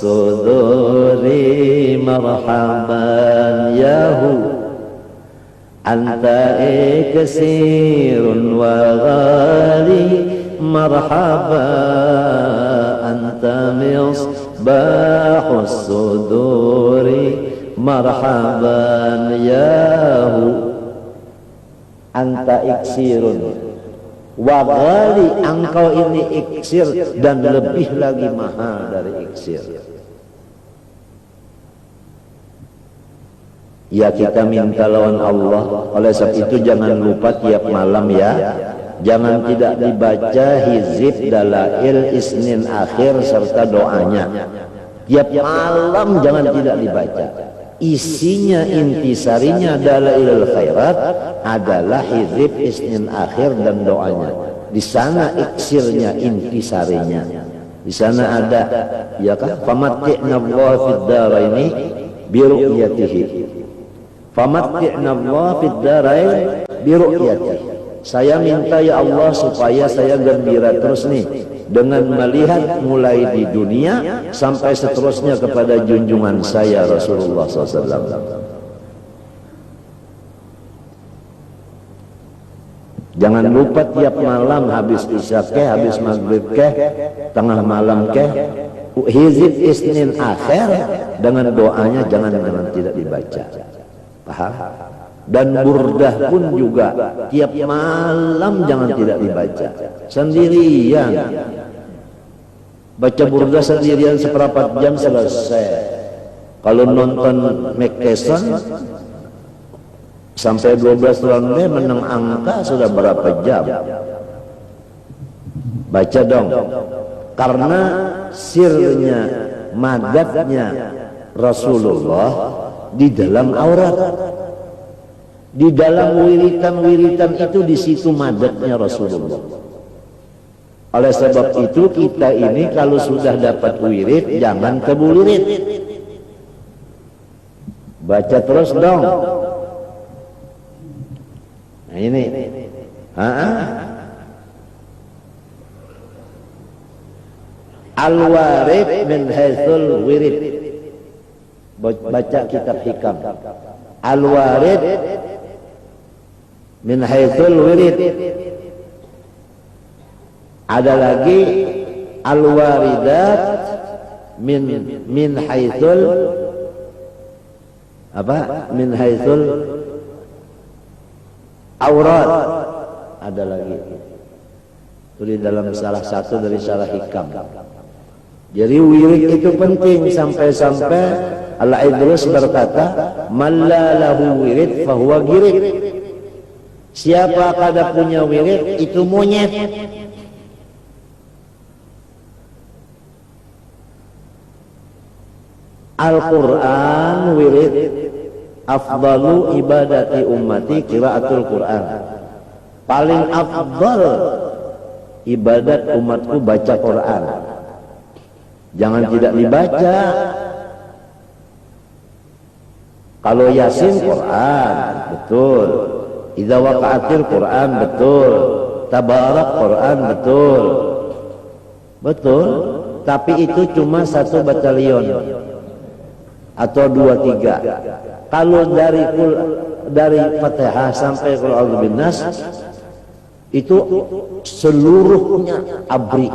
Suduri marhaban yahu anta iksirun wa ghali marhaban anta misbahus suduri marhaban yahu anta iksirun. Wa ghali, engkau ini iksir dan lebih lagi mahal dari iksir. Ya kita minta lawan Allah. Oleh sebab itu jangan lupa tiap malam ya, jangan tidak dibaca hizib dalail Isnin akhir serta doanya. Tiap malam jangan tidak dibaca. Isinya intisarinya dalailul khairat adalah hizib Isnin akhir dan doanya. Di sana iksirnya, intisarinya. Di sana ada ya kan, famatti'na Allah fid daraini bi ru'yatihi. Famatti'na Allah fid darain bi ru'yatihi. Saya minta ya Allah supaya saya gembira terus nih dengan melihat mulai di dunia sampai seterusnya kepada junjungan saya Rasulullah SAW. Jangan lupa tiap malam habis isya keh, habis maghrib keh, tengah malam keh, hizib Isnin akhir dengan doanya jangan tidak dibaca. Paham? Dan burdah pun juga tiap malam jangan tidak dibaca sendirian. Baca burdah sendirian seperempat jam selesai. Kalau nonton McKesson sampai 12 ronde menang angka sudah berapa jam. Baca dong, karena sirnya, madatnya Rasulullah di dalam aurat. Di dalam wiritan-wiritan itu, di situ madatnya Rasulullah. Oleh sebab itu kita ini kalau sudah dapat wirid jangan kebulirit. Baca terus dong. Nah ini. Al-warid min haitsul wirid. Baca kitab hikam. Al-warid min haitsul wirid. Ada lagi al-waridat min haitsul apa? Min haitsul aurat. Ada lagi. Itu di dalam salah satu dari syarah hikam. Jadi wirid itu penting sampai-sampai Al-Idrus berkata, "Man la lahu wirid fahuwa girid." Siapa kada punya wirid itu monyet. Al-Quran wirid, afdalu ibadati ummati qiraatul Quran. Paling afdal ibadat umatku baca Quran. Jangan tidak dibaca. Kalau Yasin Quran, betul. Idza waqa'atil Quran, betul. Tabarak Quran, betul. Betul. Tapi itu cuma satu batalion atau 2-3. Kalau dari Fatihah sampai Qul a'udzu binnas itu seluruhnya abri.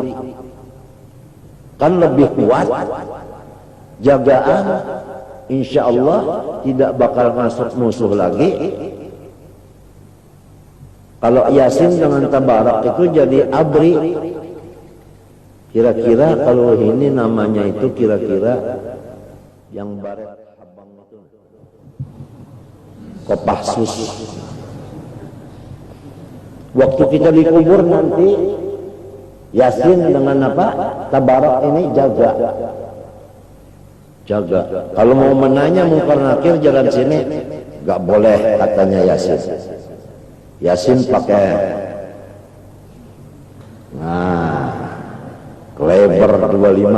Kan lebih kuat jagaan, insya Allah tidak bakal masuk musuh lagi. Kalau Yasin dengan Tabarak itu jadi abri. Kira-kira kalau ini namanya itu kira-kira yang baret abang itu Kopassus. Waktu kita dikubur nanti Yasin dengan apa? Tabarak ini jaga. Kalau mau menanya Munkar Nakir jalan sini, nggak boleh katanya Yasin. Yasin pakai kleber 25.